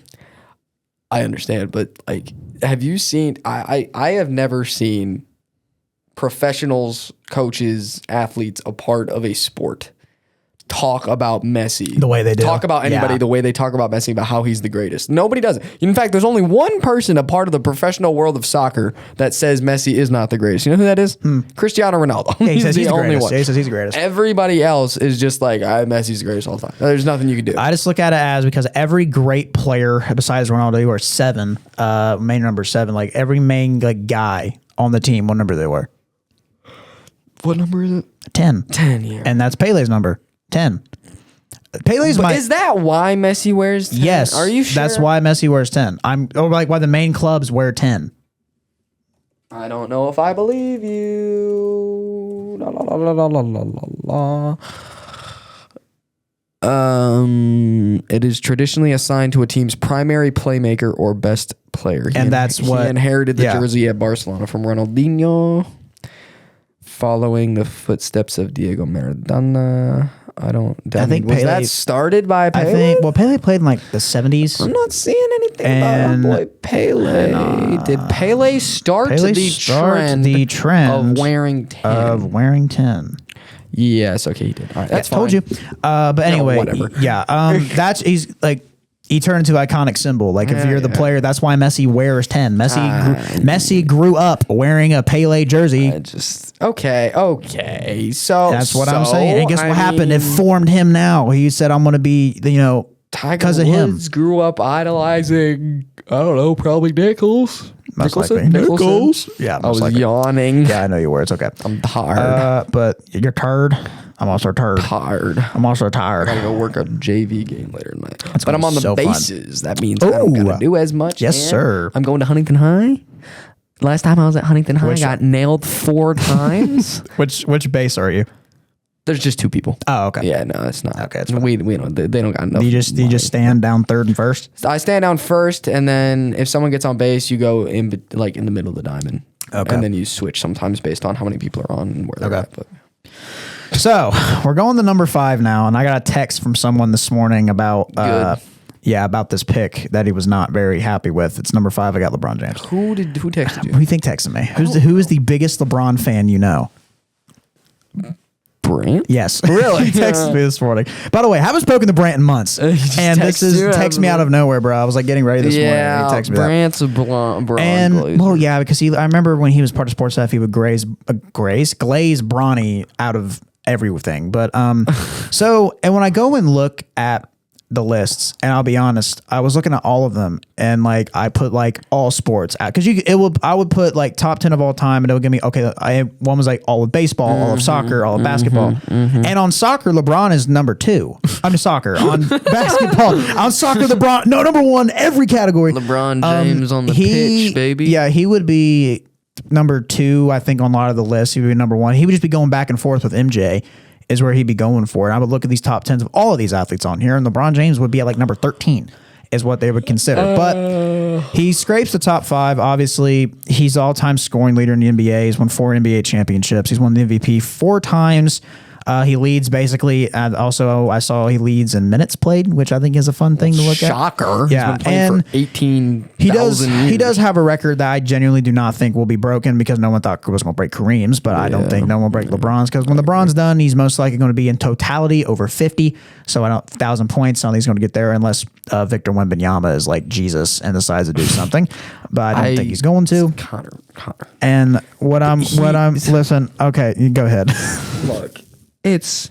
I understand, but like, have you seen? I have never seen professionals, coaches, athletes, a part of a sport talk about Messi The way they do. talk about anybody Yeah. the way they talk about Messi, about how he's the greatest. Nobody does it. In fact, there's only one person, a part of the professional world of soccer, that says Messi is not the greatest. You know who that is? Cristiano Ronaldo. Yeah, he he's says the he's the only greatest. one. Yeah, he says he's the greatest. Everybody else is just like, Messi's the greatest all the time. There's nothing you can do. I just look at it as, because every great player besides Ronaldo or 7, main number 7, like every main like guy on the team, what number they were? What number is it? 10. 10, yeah. And that's Pele's number. 10. Pele's But my is that why Messi wears 10? yes. Are you sure? That's why Messi wears 10. Or like why the main clubs wear 10. I don't know if I believe you. La, la, la, la, la, la, la, la. It is traditionally assigned to a team's primary playmaker or best player. And that's he what- inherited the yeah. jersey at Barcelona from Ronaldinho, following the footsteps of Diego Maradona. I think was Pele- that started by Pele? I think Pele played in like the 70s. I'm not seeing anything And- about our boy Pele. Did Pele start Pele the started trend the trend of wearing 10? of wearing 10. Yes, okay, he did. All right, that's Told fine. you. But anyway, whatever. yeah. He's like, he turned into iconic symbol. Like if you're the player, that's why Messi wears 10. Messi grew up wearing a Pele jersey. Okay. So That's what I'm saying. And guess what happened? It formed him now. He said, I'm going to be, Tiger because of him. Woods grew up idolizing, I don't know, probably Nichols. Most Nicholson? likely. Nichols? Yeah, I most was likely. yawning. Yeah, I know you were. It's okay. I'm tired. But you're tired. I'm also tired. I'm also tired. Gotta go work a JV game later tonight. But gonna I'm on be the so fun. bases. That means I don't gotta Ooh. do as much. Yes, and sir. I'm going to Huntington High. Last time I was at Huntington High, I Which- got nailed 4 times. Which base are you? There's just 2 people. Oh, okay. Yeah, no, it's not. Okay, it's fine. we don't. They don't got enough. You just stand down third and first. I stand down first, and then if someone gets on base, you go in the middle of the diamond. Okay. And then you switch sometimes based on how many people are on and where they're Okay. at. But So we're going to number 5 now, and I got a text from someone this morning about about this pick that he was not very happy with. It's number 5. I got LeBron James. who texted Who you? do you think texted me? Who is the biggest LeBron fan you know? Brant? Yes. Really? He texted me this morning. By the way, haven't spoken to Brant in months. just And this texted is you text me out of nowhere, bro. I was like getting ready this morning. Yeah, And he texted me that. Brant's a blonde And glazer. well, yeah, because I remember when he was part of Sports Stuff, he would glaze Bronny out of everything. But so, and when I go and look at the lists, and I'll be honest, I was looking at all of them, and like I put like all sports out because I would put like top 10 of all time, and it would give me one was like all of baseball, all of soccer, all of basketball, and on soccer LeBron is number 2. I'm just soccer on basketball. On soccer number 1 every category. LeBron James on the pitch, baby. Yeah, he would be number 2, I think, on a lot of the lists. He would be number 1. He would just be going back and forth with MJ is where he'd be going for. And I would look at these top 10s of all of these athletes on here, and LeBron James would be at like number 13 is what they would consider. But he scrapes the top 5. Obviously, he's all-time scoring leader in the NBA. He's won 4 NBA championships. He's won the MVP 4 times. He leads basically. Also, I saw he leads in minutes played, which I think is a fun thing to look Shocker. at. Yeah, He's been playing for 18,000 years. He does have a record that I genuinely do not think will be broken because no one thought was going to break Kareem's, but I don't think no one will break LeBron's because when LeBron's done, he's most likely going to be in totality over 50. So I don't 1,000 points. I don't think he's going to get there unless Victor Wembanyama is like Jesus and decides to do something. But I don't think he's going to. Connor. And listen. Okay, you go ahead. Look. It's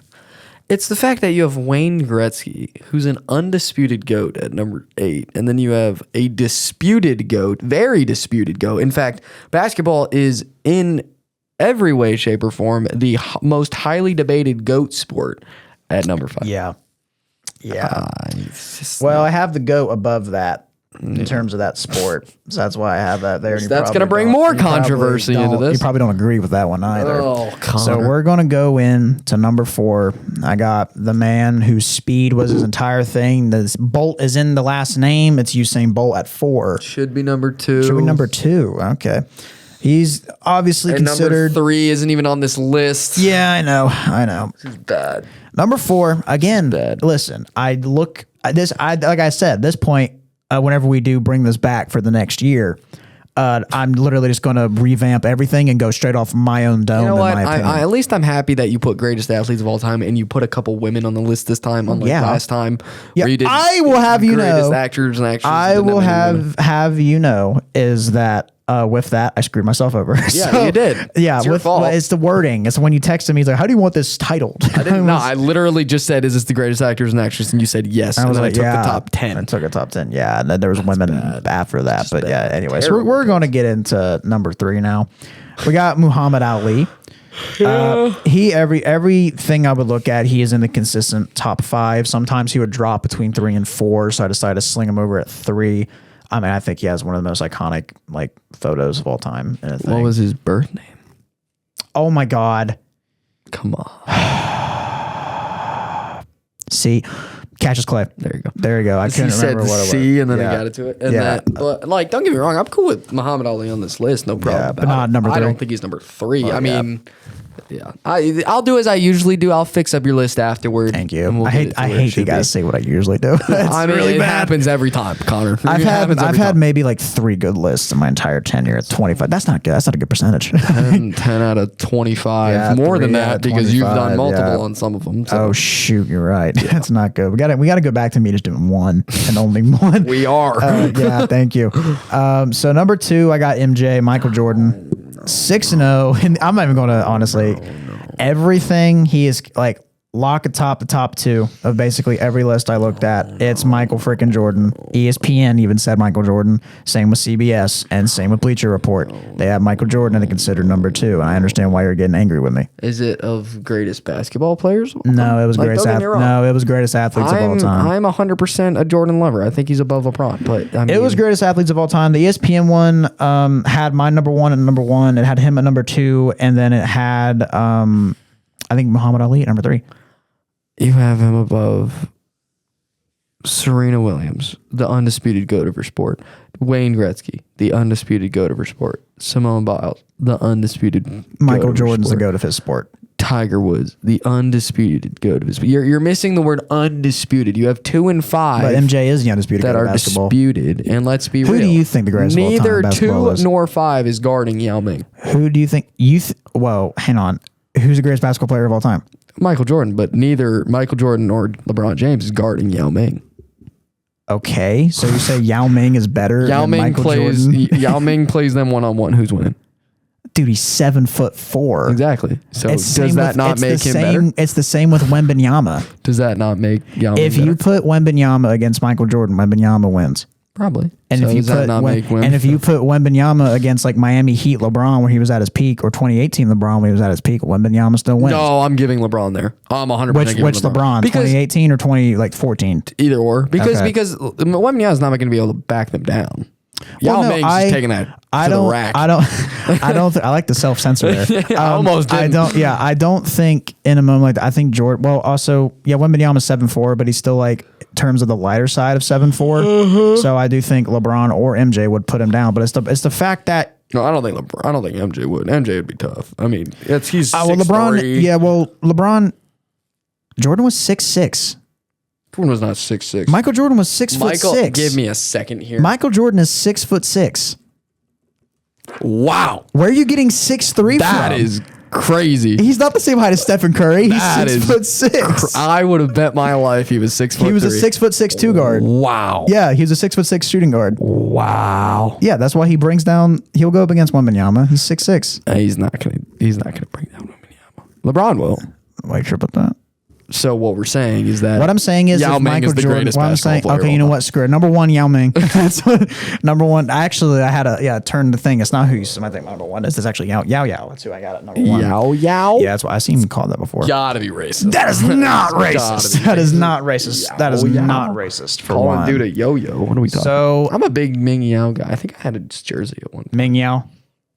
the fact that you have Wayne Gretzky, who's an undisputed GOAT at number 8, and then you have a disputed GOAT, very disputed GOAT. In fact, basketball is in every way, shape, or form the most highly debated GOAT sport at number 5. Yeah. Well, I have the GOAT above that. In terms of that sport, so that's why I have that there. That's going to bring more controversy into this. You probably don't agree with that one either. Oh, Connor. So we're going to go in to number 4. I got the man whose speed was his entire thing. The Bolt is in the last name. It's Usain Bolt at 4. Should be number 2. Should be number 2. Okay. He's obviously considered. Number 3 isn't even on this list. Yeah, I know. This is bad. Number 4 again. Bad. Listen, like I said, this point. Whenever we do bring this back for the next year, I'm literally just going to revamp everything and go straight off my own dome. You know what? In my opinion. At least I'm happy that you put greatest athletes of all time and you put a couple women on the list this time, unlike last time. Yeah, where you did I will have you greatest know. actors and actresses. I will have you know is that. With that, I screwed myself over. Yeah, you did. Yeah, it's your fault. It's the wording. It's when you texted me. He's like, "How do you want this titled?" I didn't know. I literally just said, "Is this the greatest actors and actresses?" And you said yes. I was and like, I took the top 10. I took a top 10. Yeah, and then there was women after that. But yeah, anyway, so we're going to get into number 3 now. We got Muhammad Ali. Everything I would look at, he is in the consistent top 5. Sometimes he would drop between 3 and 4, so I decided to sling him over at 3. I mean, I think he has one of the most iconic photos of all time. What was his birth name? Oh my God! Come on. See, Cassius Clay. There you go. There you go. I couldn't remember what it was. C and then he got it to it. And but don't get me wrong, I'm cool with Muhammad Ali on this list, no problem. Yeah, but not number 3. I don't think he's number 3. I mean. Yeah, I'll do as I usually do. I'll fix up your list afterward. Thank you. I hate you guys say what I usually do. I mean, it happens every time, Connor. I've had maybe like 3 good lists in my entire tenure at 25. That's not good. That's not a good percentage. 10 out of 25. Yeah, more than that because you've 25, done multiple on some of them. So. Oh shoot, you're right. That's not good. We got to go back to me just doing 1 and only 1. We are. Yeah, thank you. So number 2, I got MJ, Michael Jordan. 6-0, and I'm not even going to honestly. Everything he is like lock atop the top 2 of basically every list I looked at. It's Michael freaking Jordan. ESPN even said Michael Jordan. Same with CBS and same with Bleacher Report. They have Michael Jordan and they consider number 2. And I understand why you're getting angry with me. Is it of greatest basketball players? No, it was greatest. No, it was greatest athletes of all time. I'm 100% a Jordan lover. I think he's above LeBron, but I mean, it was greatest athletes of all time. The ESPN one had my number 1 and number 1. It had him at number 2, and then it had I think Muhammad Ali at number 3. You have him above Serena Williams, the undisputed GOAT of her sport. Wayne Gretzky, the undisputed GOAT of her sport. Simone Biles, the undisputed Michael Jordan's the GOAT of his sport. Tiger Woods, the undisputed GOAT of his sport. You're missing the word undisputed. You have 2 and 5. But MJ is the undisputed that GOAT are of basketball. Disputed. And let's be real. Who do you think the greatest of all time Neither basketball 2 is? nor 5 is guarding Yao Ming. Who do you think whoa, hang on. Who's the greatest basketball player of all time? Michael Jordan, but neither Michael Jordan nor LeBron James is guarding Yao Ming. Okay, so you say Yao Ming is better than Michael Jordan? Yao Ming plays them one-on-one. Who's winning? Dude, he's 7'4". Exactly. So does that not make him better? It's the same with Wembanyama. Does that not make Yao Ming If better? you put Wembanyama against Michael Jordan, Wembanyama wins. Probably. And so if you put Wembanyama against like Miami Heat LeBron when he was at his peak, or 2018 LeBron when he was at his peak, Wembanyama still wins. No, I'm giving LeBron there. I'm 100% giving which LeBron? 2018 or 2014? Either or. Because Wembanyama is not going to be able to back them down. Yao no, Ming's just taking that to the rack. I like the self censor there. I almost didn't. I don't think in a moment like that. I think Jordan. Well, also, Wembanyama's 7'4", but he's still like in terms of the lighter side of 7'4". So I do think LeBron or MJ would put him down. But it's the fact that. No, I don't think LeBron. I don't think MJ would. MJ would be tough. I mean, he's 6'3". LeBron. Yeah, well, LeBron. Jordan was 6'6". Jordan was not 6'6". Michael Jordan was 6'6". Michael, give me a second here. Michael Jordan is 6'6". Wow, Where are you getting 6'3" from? that is crazy. He's not the same height as Stephen Curry. He's That is 6'6". I would have bet my life he was 6'3". He was a 6'6" 2 guard. Wow. Yeah, he was a 6'6" shooting guard. Wow. Yeah, that's why he brings down. He'll go up against Wembanyama. He's 6'6". He's not gonna bring down Wembanyama. LeBron will. Why trip with that? So what we're saying is that What I'm saying is, Yao if Ming Michael is the Jordan. greatest What I'm basketball saying, player okay, of you know all what? Screw it. Number one, Yao Ming. That's what, number one. Actually, I had to turn the thing. It's not who you might think number one is. It's actually Yao. That's who I got at number one. Yao. Yeah, that's why I seen him call that before. Gotta be racist. That is not Gotta racist. be That is not racist. That is Yao. not racist. For Calling one. dude a yo-yo. What are we talking? So- I'm a big Ming Yao guy. I think I had a jersey at one time. Ming Yao.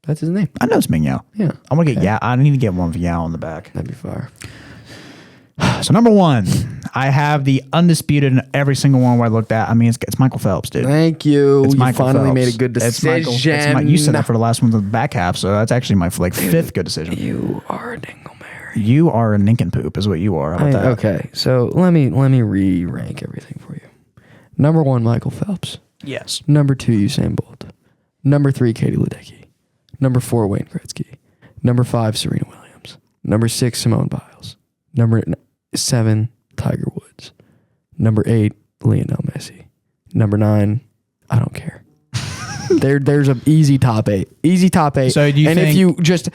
That's his name. I know it's Ming Yao. Yeah. I'm gonna get Yao. I need to get one for Yao on the back. That'd be fire. So number one, I have the undisputed in every single one where I looked at. I mean, it's Michael Phelps, dude. Thank you. It's You Michael finally Phelps. made a good It's decision. Michael. You said that for the last one, the back half. So that's actually my fifth good decision. You are a dingleberry. You are a nincompoop, is what you are. How about that? Okay, so let me re-rank everything for you. Number one, Michael Phelps. Yes. Number two, Usain Bolt. Number three, Katie Ledecky. Number four, Wayne Gretzky. Number five, Serena Williams. Number six, Simone Biles. Number seven, Tiger Woods. Number eight, Lionel Messi. Number nine, I don't care. There's an easy top eight. Easy top eight. So do you and think- if you just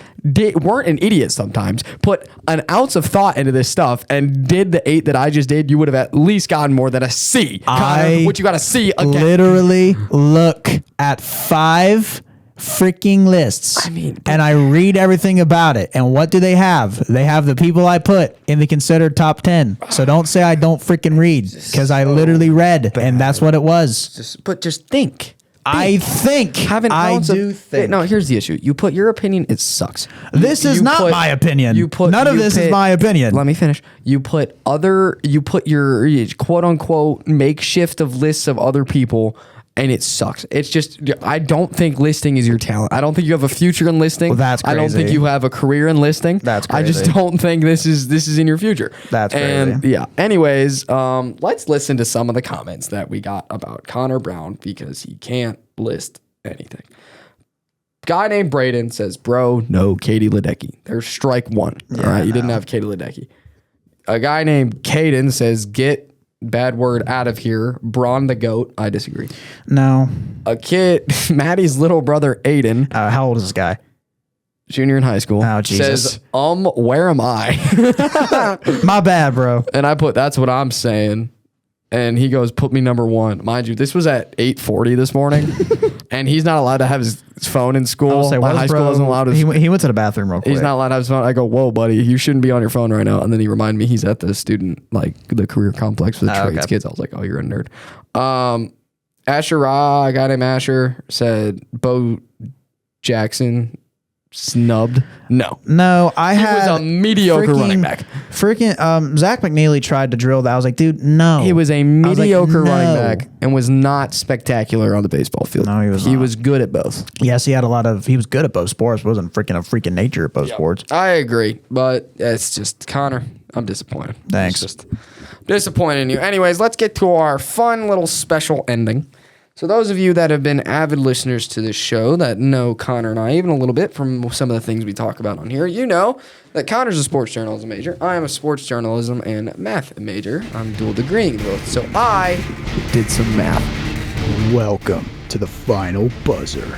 weren't an idiot sometimes, put an ounce of thought into this stuff and did the 8 that I just did, you would have at least gotten more than a C. Connor, what you got a C again? Literally look at 5 freaking lists. I mean, and I read everything about it. And what do they have? They have the people I put in the considered top 10. So don't say I don't freaking read, because I literally read, and that's what it was. Just think. I think. Have an I ounce do of, think. No, here's the issue. You put your opinion, it sucks. This is not my opinion. None of this is my opinion. Let me finish. You put your quote unquote makeshift of lists of other people, and it sucks. It's just, I don't think listing is your talent. I don't think you have a future in listing. Well, that's I don't think crazy. you have a career in listing. That's I just crazy. don't think this is in your future. That's and crazy. yeah. Anyways, let's listen to some of the comments that we got about Connor Brown, because he can't list anything. Guy named Braden says, bro, no Katie Ledecky. There's strike one. All right. You didn't have Katie Ledecky. A guy named Caden says, get bad word out of here. Braun the GOAT. I disagree. No. A kid, Maddie's little brother, Aiden, How old is this guy? junior in high school, Oh, Jesus. says, where am I? My bad, bro. And I put, that's what I'm saying. And he goes, put me number one. Mind you, this was at 8:40 this morning. And he's not allowed to have his phone in school. Say, My high school isn't allowed to. He went to the bathroom real quick. He's not allowed to have his phone. I go, whoa, buddy, you shouldn't be on your phone right now. And then he reminded me he's at the student, like the career complex for the trades okay. kids. I was like, oh, you're a nerd. Asher Ra, a guy named Asher, said Bo Jackson snubbed. No. No, I He had was a mediocre running back. Freaking Zach McNeely tried to drill that. I was like, dude, no. He was a I was like, mediocre running no. back and was not spectacular on the baseball field. No, he was He not. was good at both. Yes, he was good at both sports, but wasn't freaking a freaking nature at both sports. I agree, but it's just Connor. I'm disappointed. Thanks. It's just disappointed in you. Anyways, let's get to our fun little special ending. So those of you that have been avid listeners to this show that know Connor and I even a little bit from some of the things we talk about on here, you know that Connor's a sports journalism major. I am a sports journalism and math major. I'm dual degreeing both. So I did some math. Welcome to the final buzzer.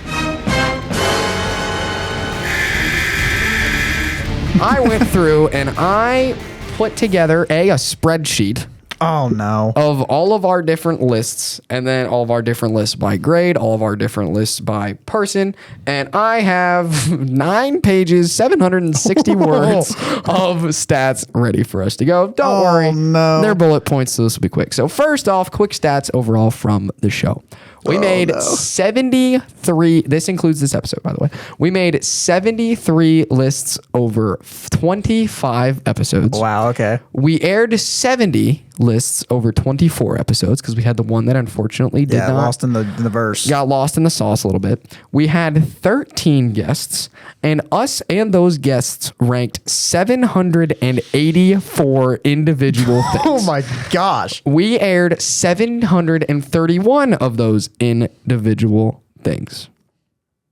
I went through and I put together a spreadsheet Oh no. of all of our different lists, and then all of our different lists by grade, all of our different lists by person. And I have 9 pages, 760 words of stats ready for us to go. Don't worry. No. They're bullet points, so this will be quick. So first off, quick stats overall from the show. We made 73. This includes this episode, by the way. We made 73 lists over 25 episodes. Wow. Okay. We aired 70 lists over 24 episodes because we had the one that unfortunately did not. Lost in the verse. Got lost in the sauce a little bit. We had 13 guests, and us and those guests ranked 784 individual things. Oh my gosh. We aired 731 of those individual things.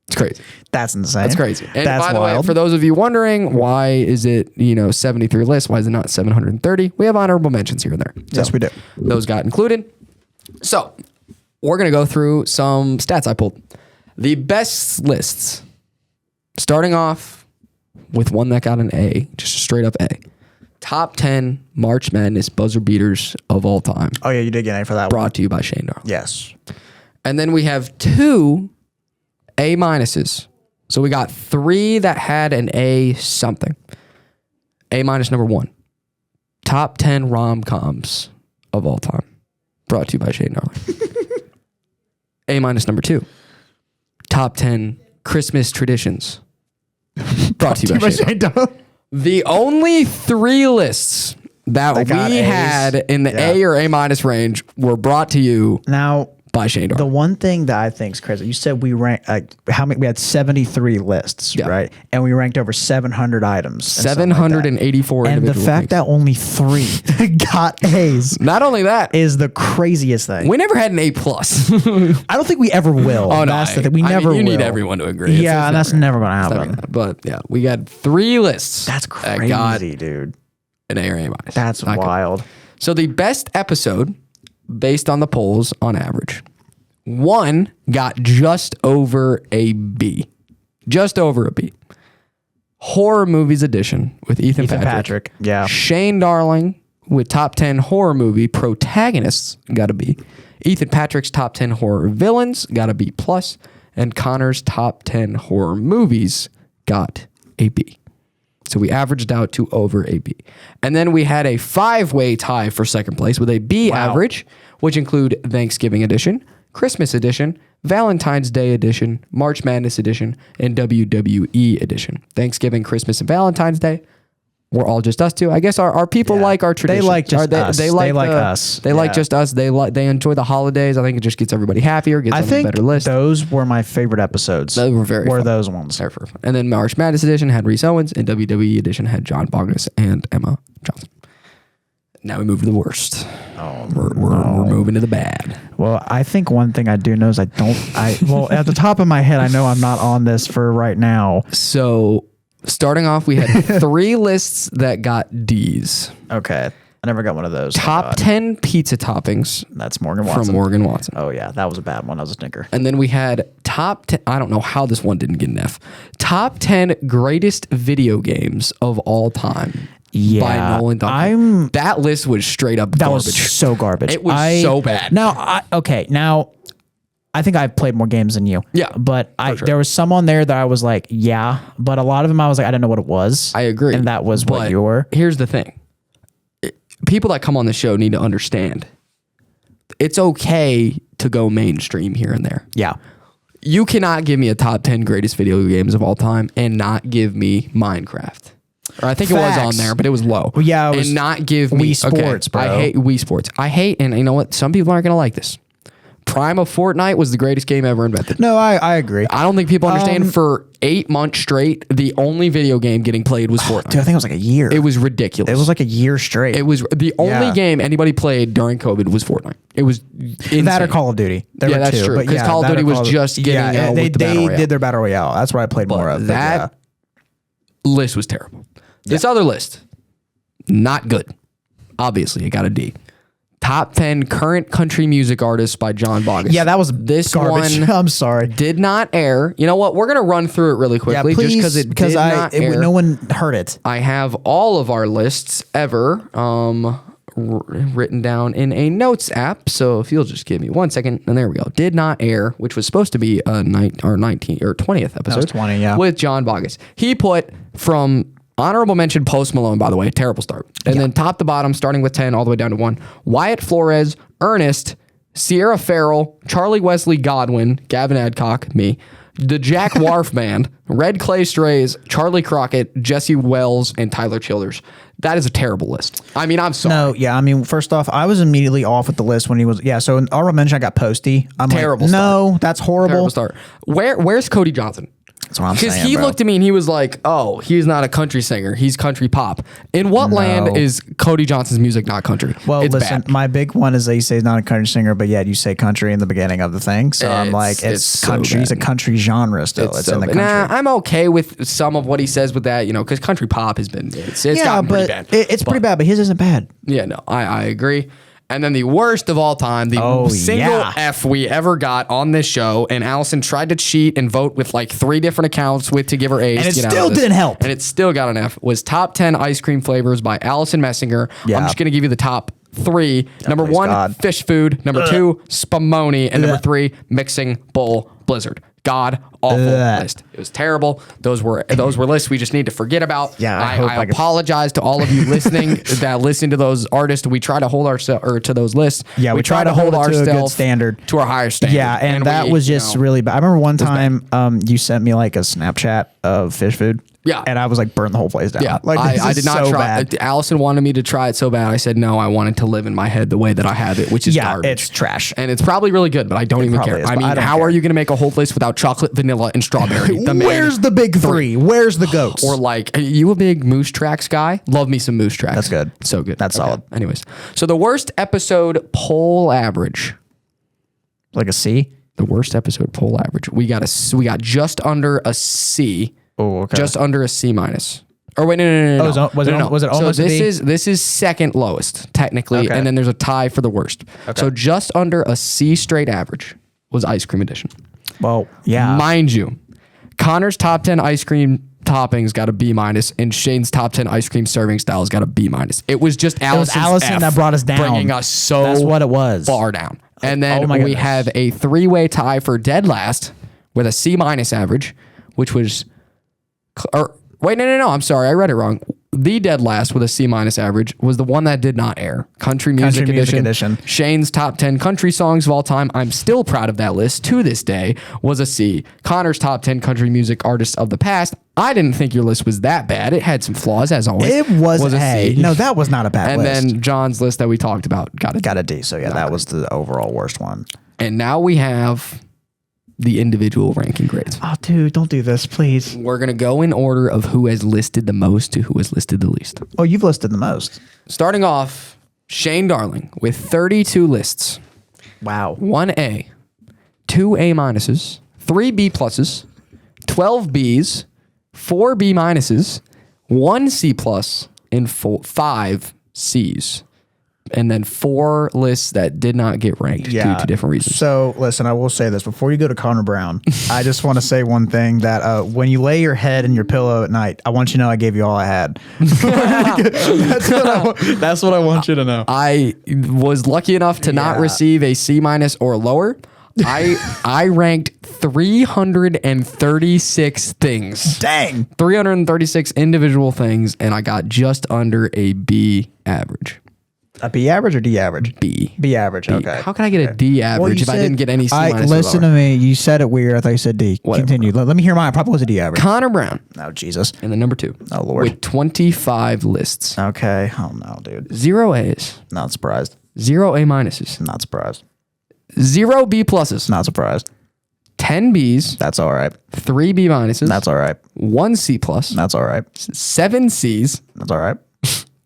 It's crazy. That's insane. That's crazy. And That's by the wild. way, for those of you wondering, why is it, 73 lists? Why is it not 730? We have honorable mentions here and there. Yes, we do. Those got included. So we're going to go through some stats I pulled. The best lists, starting off with one that got an A, just a straight up A. Top 10 March Madness buzzer beaters of all time. Oh yeah, you did get an A for that one. Brought to you by Shane Darling. Yes. And then we have 2 A minuses. So we got 3 that had an A something. A minus number 1. Top 10 rom-coms of all time. Brought to you by Shane Darling. A minus number 2. Top 10 Christmas traditions. Brought to you by Shane Darling. The only 3 lists that we got A's. had in the A or A minus range were brought to you Now, by Shane the Darling. one thing that I think is crazy, you said we ranked how many? We had 73 lists, Yeah. right? And we ranked over 700 items. and something like that. 784 And the individual fact things. that only 3 got A's Not only that, is the craziest thing. we never had an A plus. I don't think we ever will. Oh no, That's the thing. We I never mean, you will. need everyone to agree. It's Yeah, and that's never going to never happen. gonna happen. But yeah, we got 3 lists. That's that got crazy, dude. an A or A minus. That's Not good. wild. So the best episode, based on the polls on average, 1 got just over a B. Just over a B. Horror Movies Edition with Ethan Patrick. Yeah. Shane Darling with top 10 horror movie protagonists got a B. Ethan Patrick's top 10 horror villains got a B plus, and Connor's top 10 horror movies got a B. So we averaged out to over a B. And then we had a 5-way tie for second place with a B average, which include Thanksgiving edition, Christmas edition, Valentine's Day edition, March Madness edition, and WWE edition. Thanksgiving, Christmas, and Valentine's Day we're all just us two. I guess our people like our traditions. They like just us. They like us. They like just us. They enjoy the holidays. I think it just gets everybody happier. Gets them a better list. Those were my favorite episodes. Those were very fun. those ones. Very fun. And then March Madness edition had Reese Owens, and WWE edition had John Bognes and Emma Johnson. Now we move to the worst. Oh, We're moving to the bad. Well, I think one thing I do know is well, at the top of my head, I know I'm not on this for right now. So starting off, we had 3 lists that got D's. Okay. I never got one of those. Top 10 pizza toppings That's Morgan Watson. from Morgan Watson. Oh, yeah. That was a bad one. That was a stinker. And then we had top 10, I don't know how this one didn't get an F. Top 10 greatest video games of all time. Yeah. By Nolan Duncan. That list was straight up That garbage. was so garbage. It was so bad. Now, I think I've played more games than you. Yeah, But there was some on there that I was like, yeah. But a lot of them I was like, I didn't know what it was. I agree. And that was what But you were. Here's the thing. People that come on the show need to understand it's okay to go mainstream here and there. Yeah. You cannot give me a top 10 greatest video games of all time and not give me Minecraft. Or I think it was on there, but it was low. Well, yeah, it was and not give me Wii Sports, bro. I hate Wii Sports. And you know what? Some people aren't going to like this. Prime of Fortnite was the greatest game ever invented. No, I agree. I don't think people understand for 8 months straight, the only video game getting played was Fortnite. Dude, I think it was like a year. It was ridiculous. It was like a year straight. It was the only Yeah. game anybody played during COVID was Fortnite. It was insane. that or Call of Duty. There Yeah, were that's two, true, but 'cause Call of that Duty or was Call of- just getting they with the Battle Royale. did their Battle Royale. That's what I played more of. That list was terrible. This other list, not good. Obviously, it got a D. Top 10 current country music artists by John Bognes. Yeah, that was this garbage. one. I'm sorry. Did not air. You know what? We're gonna run through it really quickly, please, just because not air. no one heard it. I have all of our lists ever written down in a notes app. So if you'll just give me 1 second, and there we go. Did not air, which was supposed to be a 19th or 20th episode. That was 20, yeah. With John Bogus. He put from honorable mention Post Malone, by the way, terrible start. And then top to bottom, starting with 10 all the way down to 1. Wyatt Flores, Ernest, Sierra Farrell, Charlie Wesley Godwin, Gavin Adcock, me, the Jack Wharf Band, Red Clay Strays, Charlie Crockett, Jesse Wells, and Tyler Childers. That is a terrible list. I mean, I'm sorry. No, yeah. I mean, first off, I was immediately off with the list when he was. Yeah. So in honorable mention, I got Posty. I'm Terrible like, start. no, that's horrible. Terrible start. Where's Cody Johnson? That's what I'm saying. Because he looked at me and he was like, "Oh, he's not a country singer. He's country pop." In what land is Cody Johnson's music not country? Well, it's listen, bad. my big one is that you say he's not a country singer, but yet you say country in the beginning of the thing. So I'm like, it's so country. It's a bad. country genre still. It's so in the bad. country. Nah, I'm okay with some of what he says with that, because country pop has been it's yeah, gotten pretty but bad. it's pretty bad. But his isn't bad. Yeah, no, I agree. And then the worst of all time, the single F we ever got on this show, and Allison tried to cheat and vote with like 3 different accounts to give her A's. And it to get still out of this. didn't help. And it still got an F. Was top 10 ice cream flavors by Allison Messinger. Yeah. I'm just going to give you the top 3. Number 1, God. fish food. Number 2, Spumoni. And number 3, mixing bowl blizzard. God awful list. It was terrible. Those were lists we just need to forget about. Yeah, I apologize to all of you listening that listen to those artists. We try to hold ourselves to those lists. Yeah, we try to hold it to a good standard, to our higher standard. Yeah, and that was just really bad. I remember one time you sent me like a Snapchat of fish food. Yeah. And I was like, burn the whole place down. Yeah, Like, I did not so try. Bad. Allison wanted me to try it so bad. I said no. I wanted to live in my head the way that I have it, which is garbage. It's trash. And it's probably really good, but I don't even care. is, I but mean, I don't how care. are you going to make a whole list without chocolate, vanilla, and strawberry? Where's the big 3? Where's the goats? Or like, are you a big Moose Tracks guy? Love me some Moose Tracks. That's good. So good. That's solid. Anyways, so the worst episode poll average. Like a C? The worst episode poll average. We got just under a C. Oh, okay. Just under a C minus. Or wait, no. Was it almost so a B? this is second lowest technically, Okay. and then there's a tie for the worst. So just under a C straight average was Ice Cream Edition. Well, yeah. Mind you, Connor's top 10 ice cream toppings got a B minus, and Shane's top 10 ice cream serving styles got a B minus. It was just Allison that brought us down. bringing us so That's what it was. far down. And then Oh my we goodness. have a 3-way tie for dead last with a C minus average, which was, or wait, no, I'm sorry, I read it wrong. The dead last with a C minus average was the one that did not air. Country Music Edition. Shane's top 10 country songs of all time. I'm still proud of that list to this day. Was a C. Connor's top 10 country music artists of the past. I didn't think your list was that bad. It had some flaws as always. It was a A. C. No, that was not a bad And list. then John's list that we talked about got a D. Got a D. So yeah, that was the overall worst one. And now we have the individual ranking grades. Oh, dude, don't do this, please. We're going to go in order of who has listed the most to who has listed the least. Oh, you've listed the most. Starting off, Shane Darling with 32 lists. Wow. 1A, 2 A minuses, 3 B pluses, 12 Bs, 4 B minuses, 1 C plus, and 5 Cs. And then 4 lists that did not get ranked due to different reasons. So listen, I will say this before you go to Connor Brown. I just want to say one thing that when you lay your head in your pillow at night, I want you to know I gave you all I had. That's what I want you to know. I was lucky enough to not receive a C minus or lower. I ranked 336 things. Dang. 336 individual things, and I got just under a B average. A B average or D average? B. B average. Okay. How can I get a D average if I didn't get any C minus? Listen to me. You said it weird. I thought you said D. Whatever. Continue. Let me hear mine. I probably was a D average. Connor Brown Oh, Jesus. in the number 2. Oh, Lord. With 25 lists. Okay. Oh, no, dude. 0 A's. Not surprised. 0 A minuses. Not surprised. 0 B pluses. Not surprised. 10 Bs. That's all right. 3 B minuses. That's all right. 1 C plus. That's all right. 7 Cs. That's all right.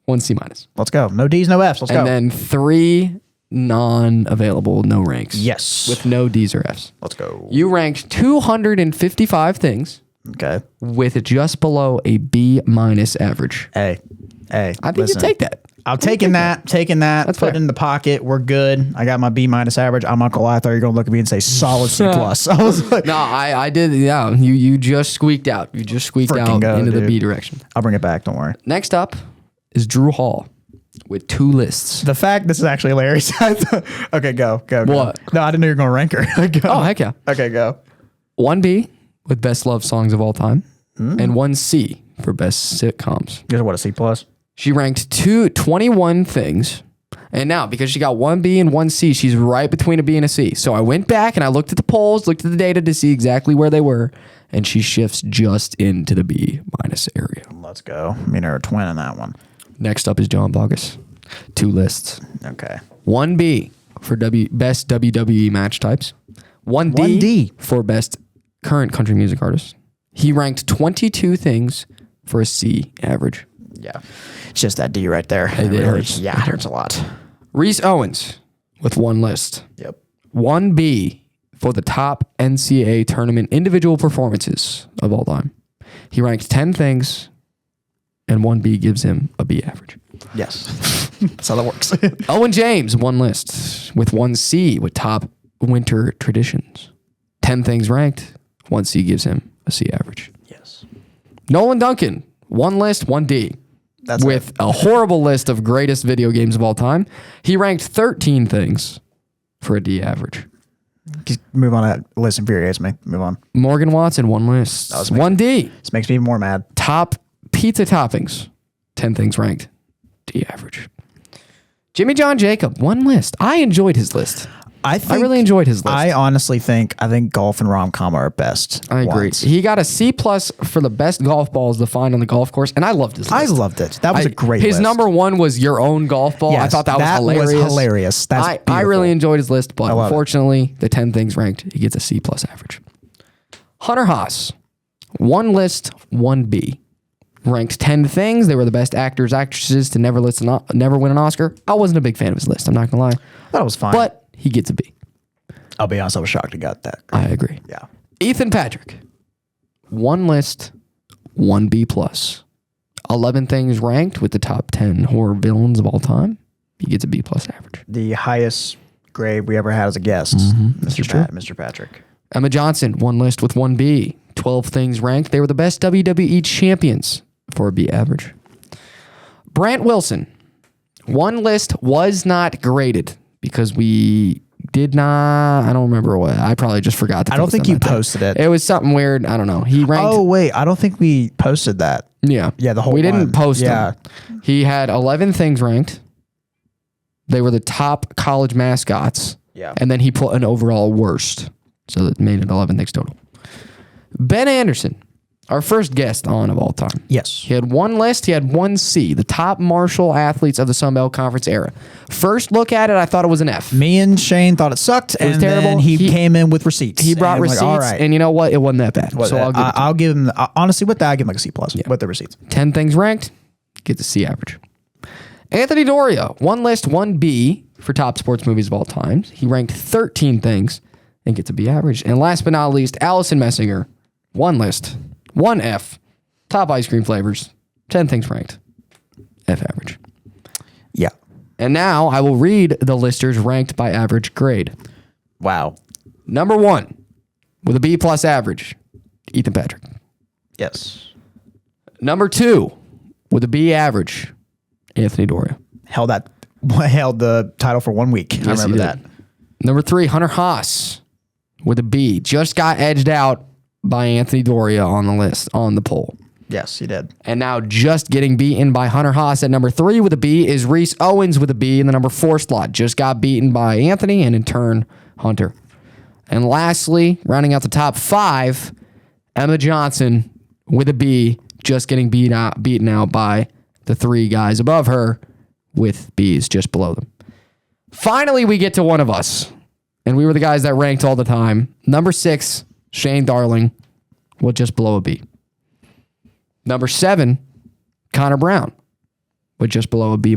1 C minus. Let's go. No D's, no F's. Let's go. And then 3 non-available, no ranks. Yes. With no D's or F's. Let's go. You ranked 255 things Okay. with just below a B minus average. Hey. I think you take that. I'm taking that. Taking that. That's Put it fair. in the pocket. We're good. I got my B minus average. I'm not gonna lie. I thought you were gonna look at me and say solid C plus. I was like, No, I did. Yeah, you just squeaked out. You just squeaked Freaking out go, into the dude. B direction. I'll bring it back. Don't worry. Next up is Drew Hall with 2 lists. The fact this is actually hilarious. Okay, go. What? No, I didn't know you were going to rank her. Go. Oh, heck yeah. Okay, go. 1B with best love songs of all time, and 1C for best sitcoms. Guess what, a C+. She ranked 21 things. And now, because she got 1B and 1C, she's right between a B and a C. So I went back and I looked at the polls, looked at the data to see exactly where they were, and she shifts just into the B- area. Let's go. Me and her are twin in that one. Next up is John Bogus. 2 lists. Okay. 1B for best WWE match types. 1D for best current country music artist. He ranked 22 things for a C average. Yeah. It's just that D right there. It hurts. Yeah, it hurts a lot. Reese Owens with 1 list. Yep. 1B for the top NCAA tournament individual performances of all time. He ranked 10 things, and 1B gives him a B average. Yes. That's how that works. Owen James, 1 list with 1C with top winter traditions. 10 things ranked, 1C gives him a C average. Yes. Nolan Duncan, 1 list, 1D. That's with a horrible list of greatest video games of all time. He ranked 13 things for a D average. Just move on. That list infuriates me. Move on. Morgan Watson, 1 list, 1D. This makes me even more mad. Top pizza toppings, 10 things ranked, D average. Jimmy John Jacob, 1 list. I enjoyed his list. I really enjoyed his list. I honestly think golf and rom-com are best. I agree. He got a C+ for the best golf balls defined on the golf course, and I loved his list. I loved it. That was a great his list. number 1 was your own golf ball. Yes, I thought that was hilarious. That's I really enjoyed his list, but unfortunately, the 10 things ranked, he gets a C+ average. Hunter Haas, 1 list, 1B. Ranked 10 things. They were the best actors, actresses to never win an Oscar. I wasn't a big fan of his list. I'm not gonna lie. That was fine. But he gets a B. I'll be honest, I was shocked he got that. I agree. Yeah. Ethan Patrick, 1 list, 1B+. 11 things ranked with the top 10 horror villains of all time. He gets a B+ average. The highest grade we ever had as a guest, Mr. Patrick. Emma Johnson, 1 list with 1B. 12 things ranked. They were the best WWE champions for a B average. Brant Wilson, 1 list, was not graded because we did not. I don't remember what. I probably just forgot to. I don't think you posted it. It was something weird. I don't know. He ranked. Oh wait, I don't think we posted that. Yeah, the whole. We didn't post them. He had 11 things ranked. They were the top college mascots. Yeah, and then he put an overall worst, so that made it 11 things total. Ben Anderson, our first guest on of all time. Yes. He had 1 list. He had 1C, the top martial athletes of the Sun Belt Conference era. First look at it, I thought it was an F. Me and Shane thought it sucked, was terrible. Then he came in with receipts. He brought receipts, all right. and you know what? It wasn't that bad. So I'll give him, honestly, with that, I'll give him like a C+ with the receipts. 10 things ranked, gets a C average. Anthony Doria, 1 list, 1B for top sports movies of all time. He ranked 13 things and gets a B average. And last but not least, Allison Messinger, 1 list, 1 F, top ice cream flavors, 10 things ranked, F average. Yeah. And now I will read the listers ranked by average grade. Wow. Number 1 with a B+ average, Ethan Patrick. Yes. Number 2 with a B average, Anthony Doria. Held the title for 1 week. I remember that. Number 3, Hunter Haas with a B. Just got edged out by Anthony Doria on the list, on the poll. Yes, he did. And now just getting beaten by Hunter Haas at number 3 with a B is Reese Owens with a B in the number 4 slot. Just got beaten by Anthony and in turn, Hunter. And lastly, rounding out the top 5, Emma Johnson with a B, just getting beaten out by the 3 guys above her with B's just below them. Finally, we get to one of us. And we were the guys that ranked all the time. Number 6, Shane Darling, with just below a B. Number 7, Connor Brown, with just below a B-.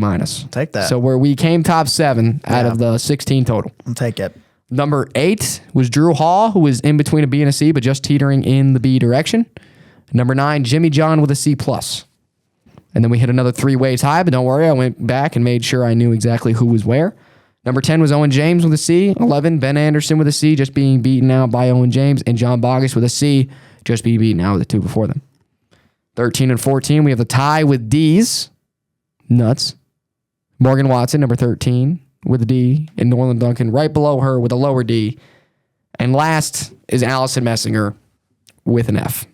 Take that. So where we came top 7 out of the 16 total. I'll take it. Number 8 was Drew Hall, who was in between a B and a C, but just teetering in the B direction. Number 9, Jimmy John with a C+. And then we hit another 3 ways high, but don't worry, I went back and made sure I knew exactly who was where. Number 10 was Owen James with a C. 11, Ben Anderson with a C, just being beaten out by Owen James. And John Bogus with a C, just being beaten out with the 2 before them. 13 and 14, we have the tie with D's. Nuts. Morgan Watson, number 13, with a D, and Norland Duncan right below her with a lower D. And last is Allison Messinger with an F,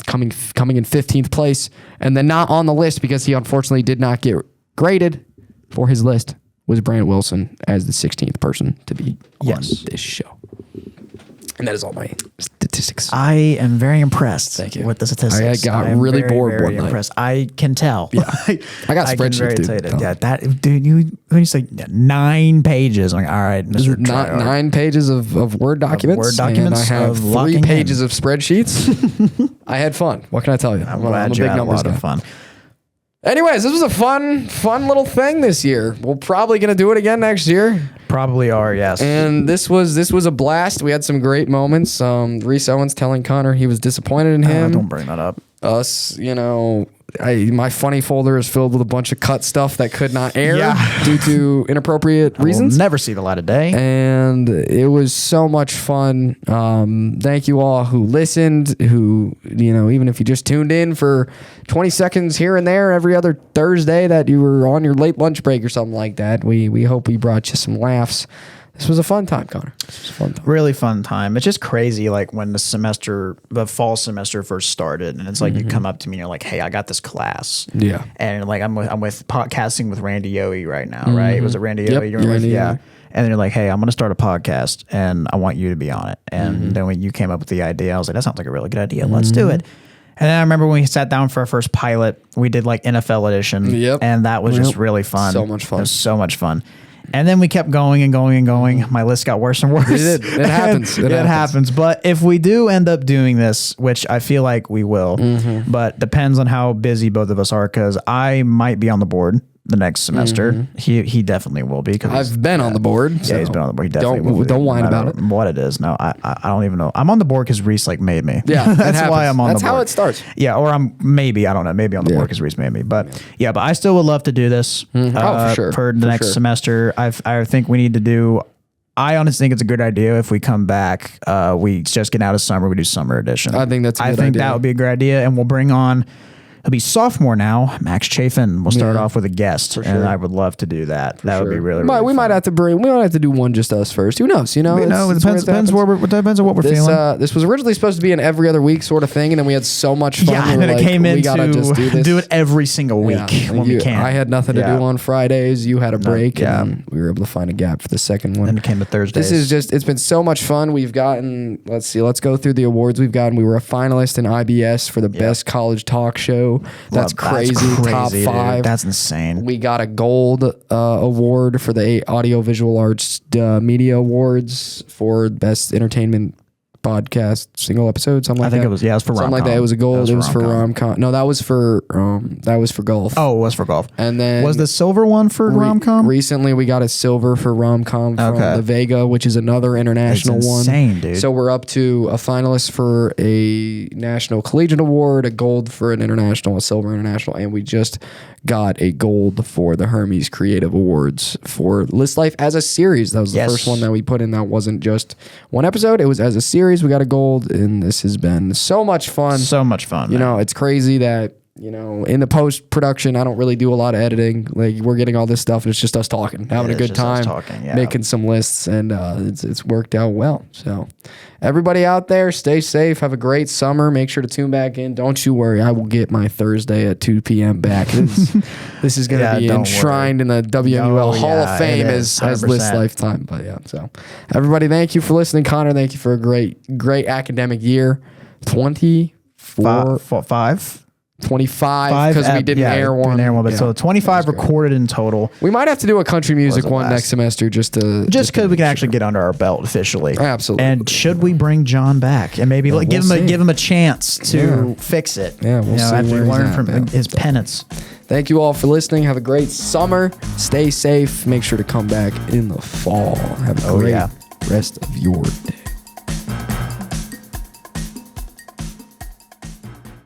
coming in 15th place. And then not on the list because he unfortunately did not get graded for his list was Brant Wilson as the 16th person to be on this show. And that is all my statistics. I am very impressed Thank you. with the statistics. I got really bored very one night. impressed. I can tell. Yeah. I got spreadsheets, dude. Yeah, that dude. When you say 9 pages, I'm like, all right, Mr. Not 9 pages of Word documents. And I have 3 pages of spreadsheets. I had fun. What can I tell you? I'm glad you had a lot of fun. Anyways, this was a fun little thing this year. We're probably gonna do it again next year. Probably are, yes. And this was a blast. We had some great moments. Reese Owens telling Connor he was disappointed in him. Don't bring that up. Us, my funny folder is filled with a bunch of cut stuff that could not air due to inappropriate reasons. We'll never see the light of day. And it was so much fun. Thank you all who listened, who, even if you just tuned in for 20 seconds here and there every other Thursday that you were on your late lunch break or something like that. We hope we brought you some laughs. This was a fun time, Connor. This was a fun time. Really fun time. It's just crazy, like when the fall semester first started, and it's like you come up to me and you're like, "Hey, I got this class." Yeah. And like I'm with podcasting with Randy Yohe right now, right? Was it Randy Yohe? Yep, You're with? Randy Yeah. Yohe. And then you're like, "Hey, I'm going to start a podcast, and I want you to be on it." And then when you came up with the idea, I was like, "That sounds like a really good idea. Let's do it." And then I remember when we sat down for our first pilot, we did like NFL edition, and that was just really fun. So much fun. It was so much fun. And then we kept going and going and going. My list got worse and worse. It did. It happens. It happens. But if we do end up doing this, which I feel like we will, but depends on how busy both of us are, because I might be on the board the next semester. He definitely will be. Cause I've been on the board. Yeah, he's been on the board. He definitely will be. Don't whine No about matter it. what it is. No, I don't even know. I'm on the board because Reese made me. Yeah, that's why I'm on the board. That's how it starts. Yeah, or I'm maybe, I don't know, maybe on the board because Reese made me. But but I still would love to do this for sure. For the next semester. I think we need to do. I honestly think it's a good idea if we come back. We just get out of summer. We do summer edition. I think that's a good idea. that would be a good idea, and we'll bring on. He'll be sophomore now, Max Chafin. We'll start off with a guest, and I would love to do that. That would be really, really we might have to do one just us first. Who knows? It depends on what we're feeling. This was originally supposed to be an every other week sort of thing, and then we had so much fun. Yeah, and then it came in to do it every single week when we can. I had nothing to do on Fridays. You had a break, and we were able to find a gap for the second one. Then it came to Thursdays. This is it's been so much fun. We've gotten, let's go through the awards we've gotten. We were a finalist in IBS for the best college talk show. That's crazy. Top 5. Dude. That's insane. We got a gold award for the Audiovisual Arts Media Awards for best entertainment podcast single episode, something like that. I think it was it was for something rom-com. like that. It was a gold. It was for rom-com. No, that was for golf. Oh, it was for golf. And then was the silver one for rom-com? Recently, we got a silver for rom-com from the Vega, which is another international one. Insane, dude. So we're up to a finalist for a National Collegiate Award, a gold for an international, a silver international, and we just got a gold for the Hermes Creative Awards for List Life as a series. That was the first one that we put in that wasn't just one episode. It was as a series. We got a gold, and this has been so much fun. So much fun. It's crazy that, in the post-production, I don't really do a lot of editing. Like, we're getting all this stuff, and it's just us talking, having a good time, making some lists, and it's worked out well. So everybody out there, stay safe. Have a great summer. Make sure to tune back in. Don't you worry. I will get my Thursday at 2 p.m. back. This is going to be enshrined in the WMUL Hall of Fame as List Lifetime. But so everybody, thank you for listening. Connor, thank you for a great academic year. 25 because we didn't air one. But so 25 recorded in total. We might have to do a country music one next semester just because we can actually get under our belt officially. Absolutely. And should we bring John back and maybe give him a chance to fix it? Yeah, we'll see. After he learned from his penance. Thank you all for listening. Have a great summer. Stay safe. Make sure to come back in the fall. Have a great rest of your day.